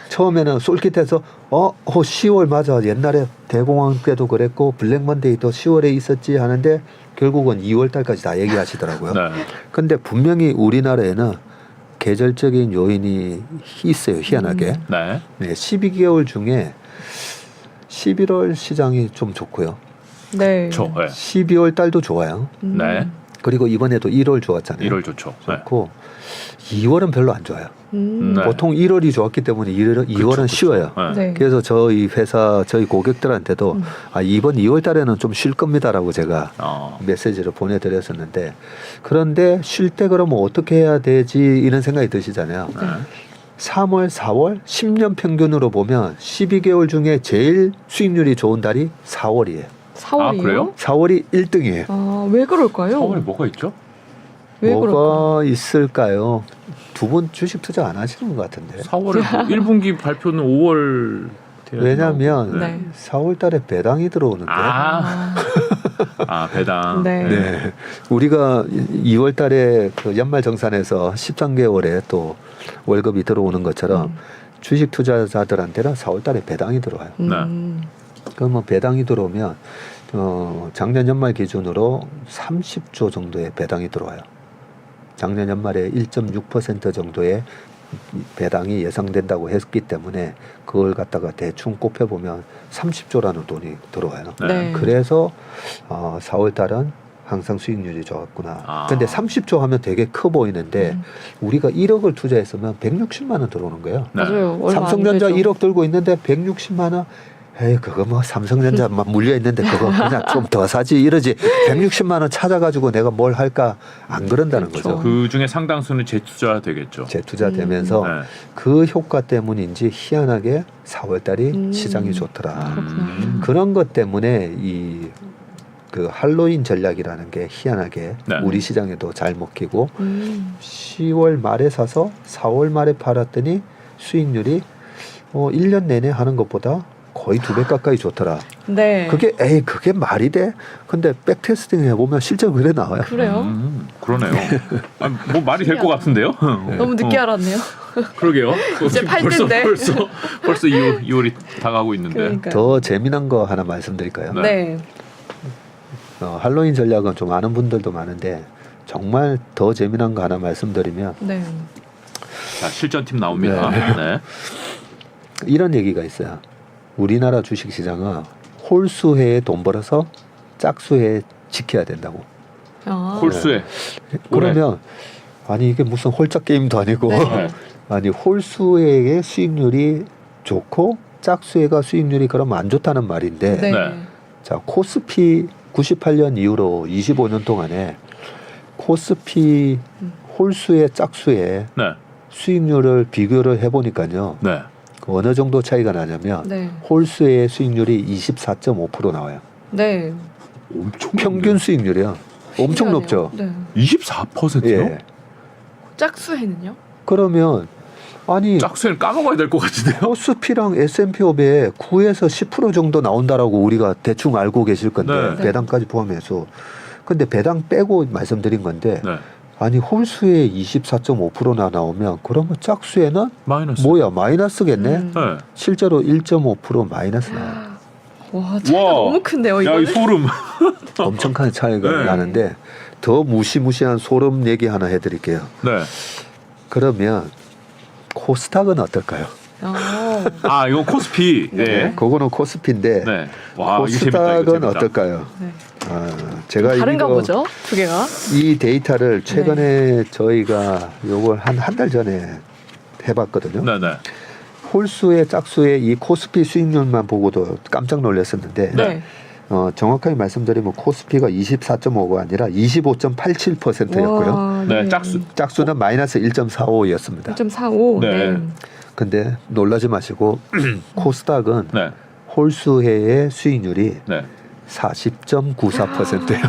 처음에는 솔깃해서 10월 맞아. 옛날에 대공황 때도 그랬고 블랙먼데이도 10월에 있었지 하는데 결국은 2월 달까지 다 얘기하시더라고요. 네. 근데 분명히 우리나라에는 계절적인 요인이 있어요. 희한하게. 네. 네, 12개월 중에 11월 시장이 좀 좋고요. 네. 네. 12월 달도 좋아요. 네. 그리고 이번에도 1월 좋았잖아요. 1월 좋죠. 네. 좋고 2월은 별로 안 좋아요. 네. 보통 1월이 좋았기 때문에 2월은 그쵸. 쉬워요. 네. 네. 그래서 저희 회사 저희 고객들한테도 이번 2월 달에는 좀 쉴 겁니다라고 제가 메시지를 보내드렸었는데 그런데 쉴 때 그러면 어떻게 해야 되지 이런 생각이 드시잖아요. 네. 3월, 4월 10년 평균으로 보면 12개월 중에 제일 수익률이 좋은 달이 4월이에요. 4월이요? 아, 그래요? 4월이 1등이에요. 아, 왜 그럴까요? 4월에 뭐가 있죠? 왜 뭐가 그럴까요? 있을까요? 두 분 주식 투자 안 하시는 것 같은데. 4월에 뭐 1분기 발표는 5월 왜냐하면 네. 4월 달에 배당이 들어오는데 배당. 네. 네. 우리가 2월 달에 그 연말 정산에서 13개월에 또 월급이 들어오는 것처럼 주식 투자자들한테는 4월 달에 배당이 들어와요. 그러면 배당이 들어오면 작년 연말 기준으로 30조 정도의 배당이 들어와요. 작년 연말에 1.6% 정도의 배당이 예상된다고 했기 때문에 그걸 갖다가 대충 꼽혀보면 30조라는 돈이 들어와요. 네. 그래서 4월 달은 항상 수익률이 좋았구나. 근데 30조 하면 되게 커 보이는데 우리가 1억을 투자했으면 160만 원 들어오는 거예요. 네. 맞아요. 얼마 안 삼성전자 되죠. 1억 들고 있는데 160만 원. 에이 그거 뭐 삼성전자만 물려 있는데 그거 그냥 좀 더 사지 이러지 160만 원 찾아가지고 내가 뭘 할까 안 그런다는 그렇죠. 거죠. 그 중에 상당수는 재투자 되겠죠. 재투자되면서 네. 그 효과 때문인지 희한하게 4월 달이 시장이 좋더라. 그렇구나. 그런 것 때문에 이 그 할로윈 전략이라는 게 희한하게 네. 우리 시장에도 잘 먹히고 10월 말에 사서 4월 말에 팔았더니 수익률이 1년 내내 하는 것보다 거의 2배 가까이 좋더라. 네. 그게 말이 돼? 근데 백테스팅 해보면 실제 그래 나와요. 그래요? 그러네요. 뭐 말이 될 것 같은데요? 너무 늦게 알았네요. 그러게요. 이제 팔 때인데. 벌써 2월이 다가고 있는데. 그러니까요. 더 재미난 거 하나 말씀드릴까요? 네. 네. 할로윈 전략은 좀 아는 분들도 많은데 정말 더 재미난 거 하나 말씀드리면 네. 자, 실전팀 나옵니다. 네. 이런 얘기가 있어요. 우리나라 주식시장은 홀수회에 돈 벌어서 짝수회에 지켜야 된다고. 홀수에. 그러면 아니 이게 무슨 홀짝 게임도 아니고 네. 아니 홀수회의 수익률이 좋고 짝수회가 수익률이 그러면 안 좋다는 말인데 네. 네. 자 코스피 98년 이후로 25년 동안에 코스피 홀수의 짝수의 네. 수익률을 비교를 해보니까요. 네. 어느 정도 차이가 나냐면 네. 홀수의 수익률이 24.5% 나와요. 네. 엄청 평균 수익률이요. 엄청 신기하네요. 높죠. 네. 24%요? 예. 짝수해는요? 그러면 아니 짝수는 까먹어야 될 것 같은데요. 코스피랑 S&P 500 9에서 10% 정도 나온다라고 우리가 대충 알고 계실 건데 네. 배당까지 포함해서 근데 배당 빼고 말씀드린 건데 네. 아니 홀수에 24.5%나 나오면 그러면 짝수에는 마이너스. 뭐야 마이너스겠네. 음. 네. 실제로 1.5% 마이너스 나와요. 와, 차이가 와. 너무 큰데요, 야, 이거는? 이 소름. 엄청 큰 차이가 네. 나는데 더 무시무시한 소름 얘기 하나 해드릴게요. 네. 그러면 코스닥은 어떨까요? 아, 이건 코스피. 네. 네. 그거는 코스피인데 네. 와, 이거 재밌다. 이거 코스닥은 재밌다. 어떨까요? 네. 제가 다른가 이거 보죠, 두 개가. 이 데이터를 최근에 저희가 요걸 한 달 전에 해봤거든요. 네, 네. 홀수의 짝수의 이 코스피 수익률만 보고도 깜짝 놀랐었는데 네. 정확하게 말씀드리면 코스피가 24.5가 아니라 25.87%였고요. 와, 네, 짝수. 짝수는 마이너스 1.45였습니다. 1.45. 네. 네. 근데 놀라지 마시고 코스닥은 네. 홀수해의 수익률이 네. 40.94%예요.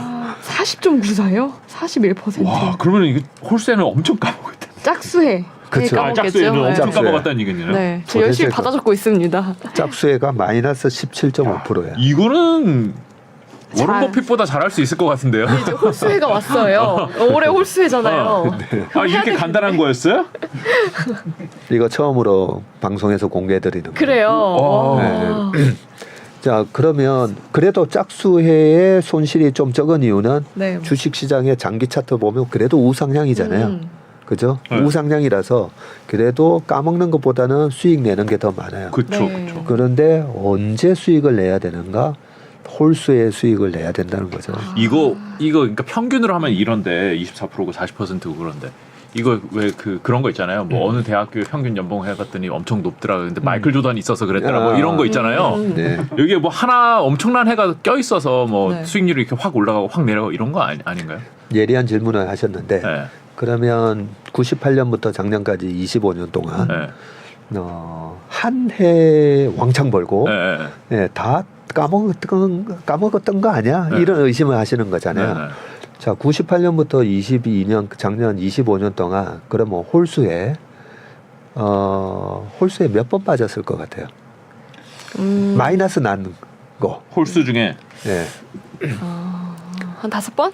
40.94요? 41%. 와, 그러면 이게 홀세는 엄청 까먹었다. 짝수해. 그쵸. 아, 까먹겠죠. 짝수에는 네. 엄청 짝수에. 까먹었다는 얘기네요. 네, 저 열심히 도대체 받아 적고 있습니다. 짝수해가 마이너스 17.5%예요. 이거는 잘- 워런 버핏보다 잘할 수 있을 것 같은데요. 이제 홀수회가 왔어요. 올해 홀수회잖아요. 아, 이렇게 간단한 거였어요? 이거 처음으로 방송에서 공개해드리는 거예요. 그래요. 와. 네. 자, 그러면 그래도 짝수해의 손실이 좀 적은 이유는 네. 주식시장의 장기 차트 보면 그래도 우상향이잖아요. 음. 그죠? 네. 우상향이라서 그래도 까먹는 것보다는 수익 내는 게 더 많아요. 그쵸, 네. 그쵸. 그런데 언제 수익을 내야 되는가? 홀수의 수익을 내야 된다는 거죠. 이거 그러니까 평균으로 하면 이런데 24%고 40%고 그런데 이거 왜 그런 거 있잖아요. 뭐 어느 대학교 평균 연봉 해봤더니 엄청 높더라. 근데 마이클 조던이 있어서 그랬더라. 뭐 이런 거 있잖아요. 네. 여기에 뭐 하나 엄청난 해가 껴 있어서 뭐 네. 수익률이 이렇게 확 올라가고 확 내려가고 이런 거 아닌가요? 예리한 질문을 하셨는데 네. 그러면 98년부터 작년까지 25년 동안 네. 한 해 왕창 벌고 네. 네. 네, 다 까먹었던 거 아니야? 네. 이런 의심을 하시는 거잖아요. 네. 자, 98년부터 22년 작년 25년 동안 그러면 홀수에 몇 번 빠졌을 것 같아요. 마이너스 난 거. 홀수 중에 네. 한 5번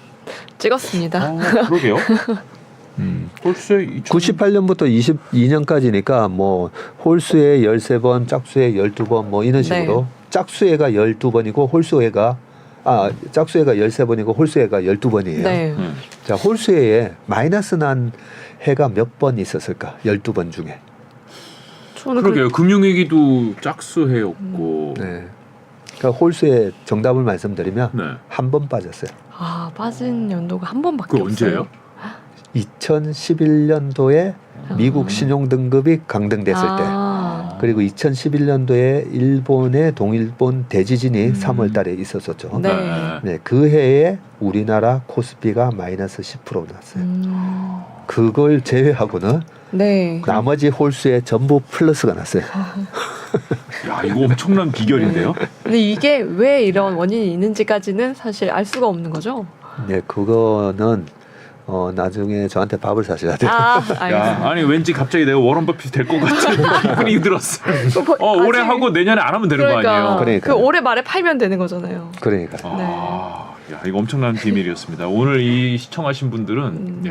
찍었습니다. 그러게요. 홀수에 98년부터 22년까지니까 뭐 홀수에 13번, 짝수에 12번 뭐 이런 식으로 네. 짝수에가 12번이고 짝수에가 13번이고 홀수에가 12번이에요. 네. 자, 홀수에 마이너스 난 해가 몇 번 있었을까? 12번 중에. 저는 그러게요. 금융위기도 짝수해였고. 네. 그러니까 홀수의 정답을 말씀드리면 네. 한 번 빠졌어요. 빠진 연도가 한 번밖에 그 없어요. 언제예요? 2011년도에 미국 신용 등급이 강등됐을 때. 그리고 2011년도에 일본의 동일본 대지진이 3월 달에 있었었죠. 네. 네, 그 해에 우리나라 코스피가 마이너스 10% 났어요. 그걸 제외하고는 네. 나머지 홀수에 전부 플러스가 났어요. 야, 이거 엄청난 비결인데요. 근데 이게 왜 이런 원인이 있는지까지는 사실 알 수가 없는 거죠. 네, 그거는 나중에 저한테 밥을 사셔야 돼요. 야, 알겠습니다. 아니 왠지 갑자기 내가 워런 버핏 될 것 같은 기분이 들었어. 올해 아직- 하고 내년에 안 하면 되는 거 아니에요? 그러니까요. 그 올해 말에 팔면 되는 거잖아요. 그러니까. 야, 이거 엄청난 비밀이었습니다. 오늘 이 시청하신 분들은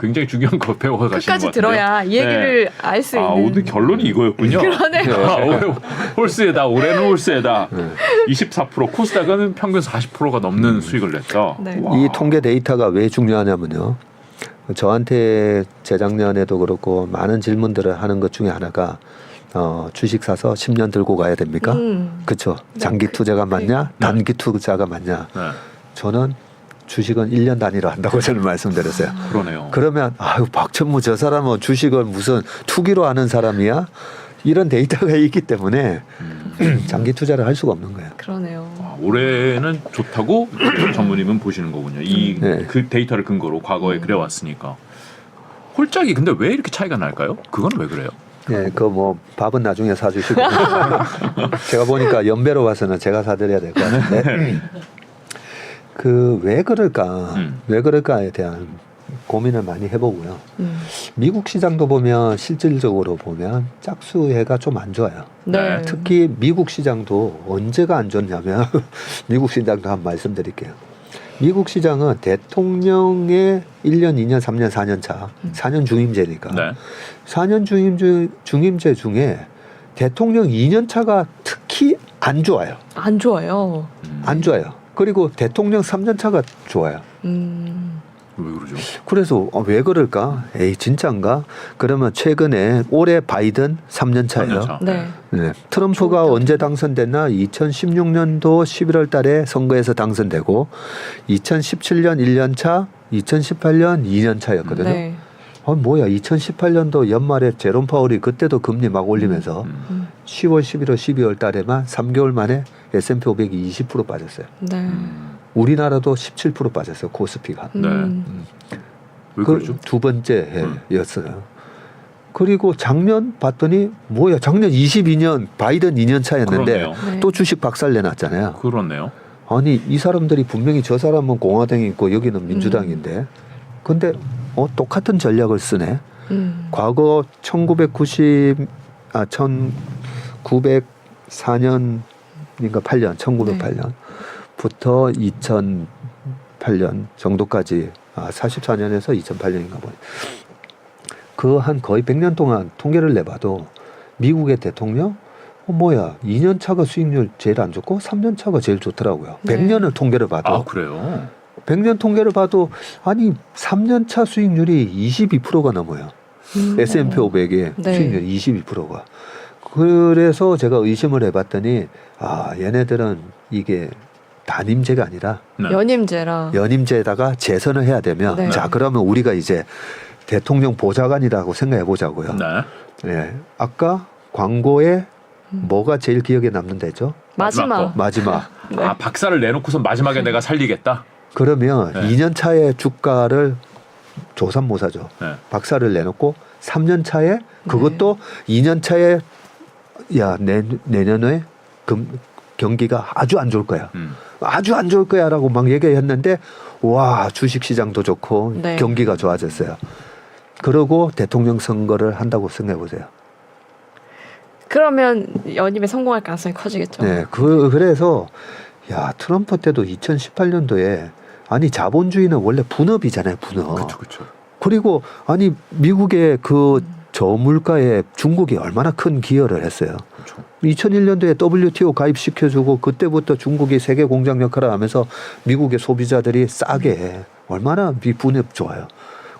굉장히 중요한 거 배워 가시는 것 끝까지 같아요. 들어야 이 얘기를 알 수 있는. 오늘 결론이 이거였군요. 그러네요. 올해 홀수에다. 올해는 홀수에다. 24% 코스닥은 평균 40%가 넘는 수익을 냈다. 네. 와. 이 통계 데이터가 왜 중요하냐면요. 저한테 재작년에도 그렇고 많은 질문들을 하는 것 중에 하나가 주식 사서 10년 들고 가야 됩니까? 그렇죠. 장기 투자가 맞냐? 단기 투자가 맞냐? 네, 저는 주식은 1년 단위로 한다고 저는 말씀드렸어요. 그러네요. 그러면 박천무 저 사람은 주식을 무슨 투기로 하는 사람이야? 이런 데이터가 있기 때문에 장기 투자를 할 수가 없는 거예요. 그러네요. 올해는 좋다고 전무님은 보시는 거군요. 이 네. 그 데이터를 근거로 과거에 그래왔으니까. 홀짝이 근데 왜 이렇게 차이가 날까요? 그건 왜 그래요? 네, 그 뭐 밥은 나중에 사주시고 제가 보니까 연배로 봐서는 제가 사드려야 될 것 같은데 그 왜 그럴까 왜 그럴까에 대한 고민을 많이 해보고요. 미국 시장도 보면 실질적으로 보면 짝수해가 좀 안 좋아요. 네. 특히 미국 시장도 언제가 안 좋냐면 미국 시장도 한번 말씀드릴게요. 미국 시장은 대통령의 1년, 2년, 3년, 4년 차, 4년 중임제니까 네. 4년 중임제 중에 대통령 2년 차가 특히 안 좋아요. 안 좋아요. 안 좋아요. 그리고 대통령 3년 차가 좋아요. 왜 그러죠? 그래서 왜 그럴까? 에이 진짜인가? 그러면 최근에 올해 바이든 3년 차예요. 3년 차. 네. 네. 트럼프가 좋다. 언제 당선됐나? 2016년도 11월 달에 선거에서 당선되고 2017년 1년 차, 2018년 2년 차였거든요. 네. 뭐야? 2018년도 연말에 제롬 파월이 그때도 금리 막 올리면서 10월, 11월, 12월 달에만 3개월 만에 S&P 500이 20% 빠졌어요. 네. 우리나라도 17% 빠졌어요. 코스피가. 네. 왜 그 그러죠? 두 번째 해였어요. 그리고 작년 봤더니 뭐야? 작년 22년 바이든 2년 차였는데 그러네요. 네. 또 주식 박살 내놨잖아요. 그렇네요. 아니 이 사람들이 분명히 저 사람은 공화당이 있고 여기는 민주당인데 근데 똑같은 전략을 쓰네. 과거 1994년인가 8년 1908년부터 2008년 정도까지 44년에서 2008년인가 보네. 그 한 거의 100년 동안 통계를 내봐도 미국의 대통령 뭐야 2년 차가 수익률 제일 안 좋고 3년 차가 제일 좋더라고요. 네. 100년을 통계를 봐도 아 그래요? 100년 통계를 봐도 아니 3년 차 수익률이 22%가 넘어요. S&P 500의 네. 수익률 22%가. 그래서 제가 의심을 해봤더니 얘네들은 이게 단임제가 아니라 네. 연임제라. 연임제에다가 재선을 해야 되면 네. 자 그러면 우리가 이제 대통령 보좌관이라고 생각해 보자고요. 네. 예. 아까 광고에 뭐가 제일 기억에 남는 데죠? 마지막. 마지막. 네. 아 박사를 내놓고선 마지막에 내가 살리겠다. 그러면 네. 2년 차에 주가를 조삼모사죠. 네. 박사를 내놓고 3년 차에 그것도 2년 차에 내년에 경기가 아주 안 좋을 거야. 아주 안 좋을 거야라고 막 얘기했는데 와 주식 시장도 좋고 네. 경기가 좋아졌어요. 그러고 대통령 선거를 한다고 생각해 보세요. 그러면 연임에 성공할 가능성이 커지겠죠. 네, 그래서 트럼프 때도 2018년도에 아니 자본주의는 원래 분업이잖아요, 분업. 그렇죠, 그렇죠. 그리고 아니 미국의 그 저물가에 중국이 얼마나 큰 기여를 했어요. 그렇죠. 2001년도에 WTO 가입시켜주고 그때부터 중국이 세계 공장 역할을 하면서 미국의 소비자들이 싸게 얼마나 분업 좋아요.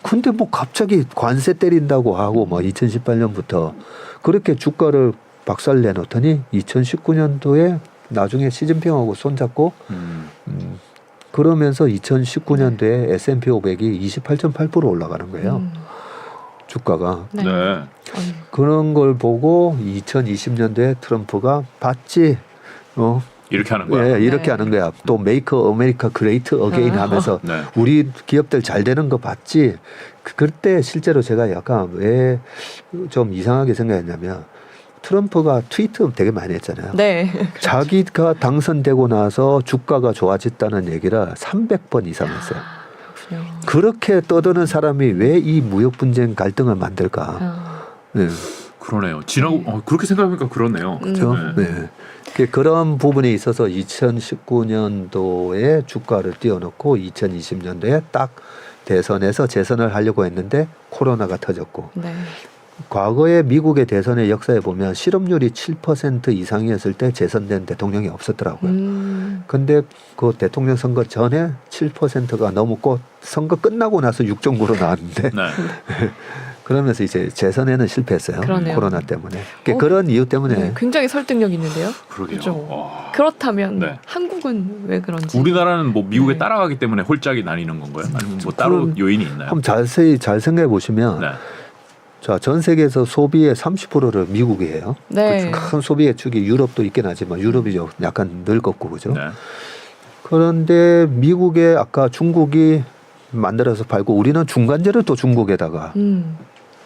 근데 뭐 갑자기 관세 때린다고 하고 뭐 2018년부터 그렇게 주가를 박살 내놓더니 2019년도에 나중에 시진핑하고 손잡고 그러면서 2019년도에 S&P 500이 28.8% 올라가는 거예요. 주가가. 네. 네. 그런 걸 보고 2020년도에 트럼프가 봤지. 이렇게 하는 거야. 예, 이렇게 네. 하는 거야. 또 메이크 아메리카 그레이트 어게인 하면서 네. 우리 기업들 잘 되는 거 봤지. 그때 실제로 제가 약간 왜 좀 이상하게 생각했냐면 트럼프가 트위트 되게 많이 했잖아요. 네. 자기가 당선되고 나서 주가가 좋아졌다는 얘기를 300번 이상 했어요. 그렇군요. 그렇게 떠드는 사람이 왜 이 무역 분쟁 갈등을 만들까? 네. 그러네요. 지나고 그렇게 생각하니까 그렇네요. 그렇죠. 네. 그런 부분에 있어서 2019년도에 주가를 띄워놓고 2020년도에 딱 대선에서 재선을 하려고 했는데 코로나가 터졌고 네. 과거에 미국의 대선의 역사에 보면 실업률이 7% 이상이었을 때 재선된 대통령이 없었더라고요. 근데 그 대통령 선거 전에 7%가 넘었고 선거 끝나고 나서 6.9로 나왔는데 네. 그러면서 이제 재선에는 실패했어요. 그러네요. 코로나 때문에. 그런 이유 때문에 네, 굉장히 설득력 있는데요. 그러게요. 그렇죠. 와. 그렇다면 네. 한국은 왜 그런지. 우리나라는 뭐 미국에 네. 따라가기 때문에 홀짝이 나뉘는 건가요? 아니면 뭐 따로 그럼 요인이 있나요? 한번 자세히 잘 생각해 보시면 네. 자, 전 세계에서 소비의 30%를 미국이 해요. 네. 큰 소비의 축이 유럽도 있긴 하지만 유럽이 약간 늙었고 그죠. 네. 그런데 미국에 아까 중국이 만들어서 팔고 우리는 중간재를 또 중국에다가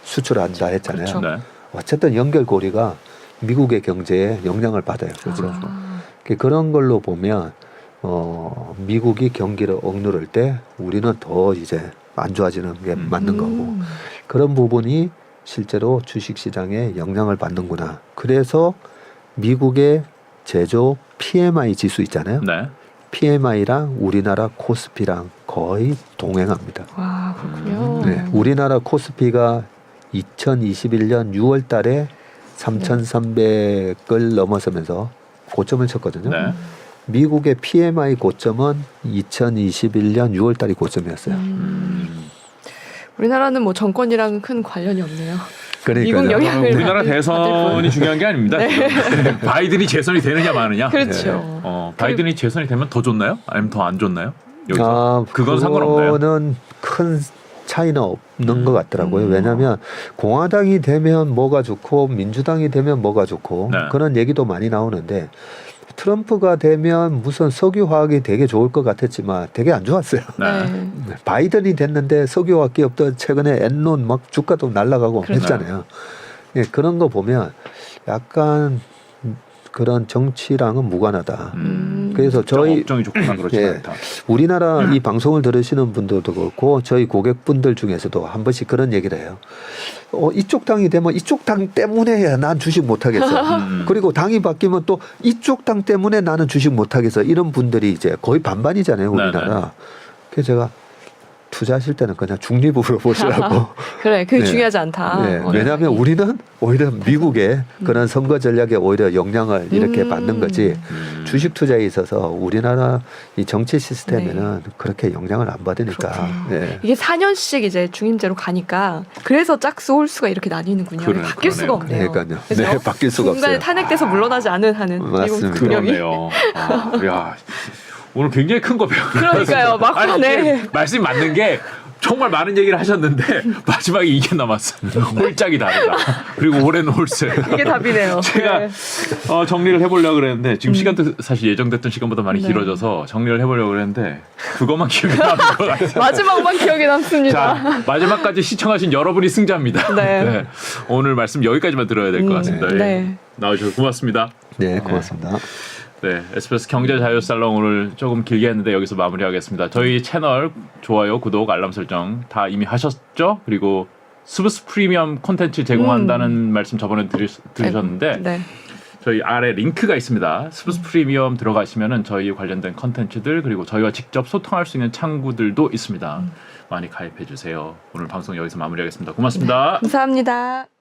수출한다 했잖아요. 그렇죠. 네. 어쨌든 연결고리가 미국의 경제에 영향을 받아요. 그렇죠. 그런 걸로 보면 미국이 경기를 억누를 때 우리는 더 이제 안 좋아지는 게 맞는 거고 그런 부분이 실제로 주식시장에 영향을 받는구나. 그래서 미국의 제조 PMI 지수 있잖아요. 네. PMI랑 우리나라 코스피랑 거의 동행합니다. 와, 그렇군요. 네, 우리나라 코스피가 2021년 6월 달에 3,300을 넘어서면서 고점을 쳤거든요. 네. 미국의 PMI 고점은 2021년 6월 달이 고점이었어요. 우리나라는 뭐 정권이랑 큰 관련이 없네요. 그러니까요. 미국 영향을 우리나라 받을 대선이 뿐. 중요한 게 아닙니다. 지금. 바이든이 재선이 되느냐 마느냐. 그렇죠. 바이든이 재선이 되면 더 좋나요? 아니면 더 안 좋나요? 여기서 그건 상관없나요? 그거는 큰 차이는 없는 것 같더라고요. 왜냐하면 공화당이 되면 뭐가 좋고 민주당이 되면 뭐가 좋고 네. 그런 얘기도 많이 나오는데 트럼프가 되면 무슨 석유화학이 되게 좋을 것 같았지만 되게 안 좋았어요. 네. 바이든이 됐는데 석유화학 기업도 최근에 엔론 막 주가도 날아가고 그렇죠. 했잖아요. 예, 그런 거 보면 약간 그런 정치랑은 무관하다. 그래서 저희 업종이 좋거나 그렇지 예, 않다. 우리나라 이 방송을 들으시는 분들도 그렇고 저희 고객분들 중에서도 한 번씩 그런 얘기를 해요. 이쪽 당이 되면 이쪽 당 때문에 난 주식 못 하겠어. 그리고 당이 바뀌면 또 이쪽 당 때문에 나는 주식 못 하겠어. 이런 분들이 이제 거의 반반이잖아요, 우리나라. 네네. 그래서 제가 투자하실 때는 그냥 중립으로 보시라고. 그래, 그게 네. 중요하지 않다. 네, 왜냐하면 우리는 오히려 미국의 그런 선거 전략에 오히려 영향을 이렇게 받는 거지 주식 투자에 있어서 우리나라 이 정치 시스템에는 그렇게 영향을 안 받으니까. 네. 이게 4년씩 이제 중임제로 가니까 그래서 짝수 홀수가 이렇게 나뉘는군요. 그러네요. 바뀔 수가 없네요. 그러니까요. 그죠? 네, 바뀔 수가 중간에 없어요. 탄핵돼서 물러나지 않은 한은 맞습니다. 미국 국력이. 그러네요. 야, 오늘 굉장히 큰 거 배웠어요. 그러니까요. 막판에. 이게 말씀이 맞는 게 정말 많은 얘기를 하셨는데 마지막에 이게 남았어요. 홀짝이 다르다. 그리고 올해는 홀수. 이게 답이네요. 제가 네. 정리를 해보려고 그랬는데 지금 시간도 사실 예정됐던 시간보다 많이 네. 길어져서 정리를 해보려고 그랬는데 그것만 기억이 나는 것 같아요. 마지막만 기억에 남습니다. 자, 마지막까지 시청하신 여러분이 승자입니다. 네. 오늘 말씀 여기까지만 들어야 될 것 같습니다. 예. 네. 나와주셔서 고맙습니다. 네, 고맙습니다. 네, SBS 경제자유살롱 오늘 조금 길게 했는데 여기서 마무리하겠습니다. 저희 채널 좋아요, 구독, 알람 설정 다 이미 하셨죠? 그리고 스브스 프리미엄 콘텐츠 제공한다는 말씀 저번에 들으셨는데 네. 저희 아래 링크가 있습니다. 스브스 프리미엄 들어가시면은 저희 관련된 콘텐츠들 그리고 저희와 직접 소통할 수 있는 창구들도 있습니다. 많이 가입해 주세요. 오늘 방송 여기서 마무리하겠습니다. 고맙습니다. 감사합니다.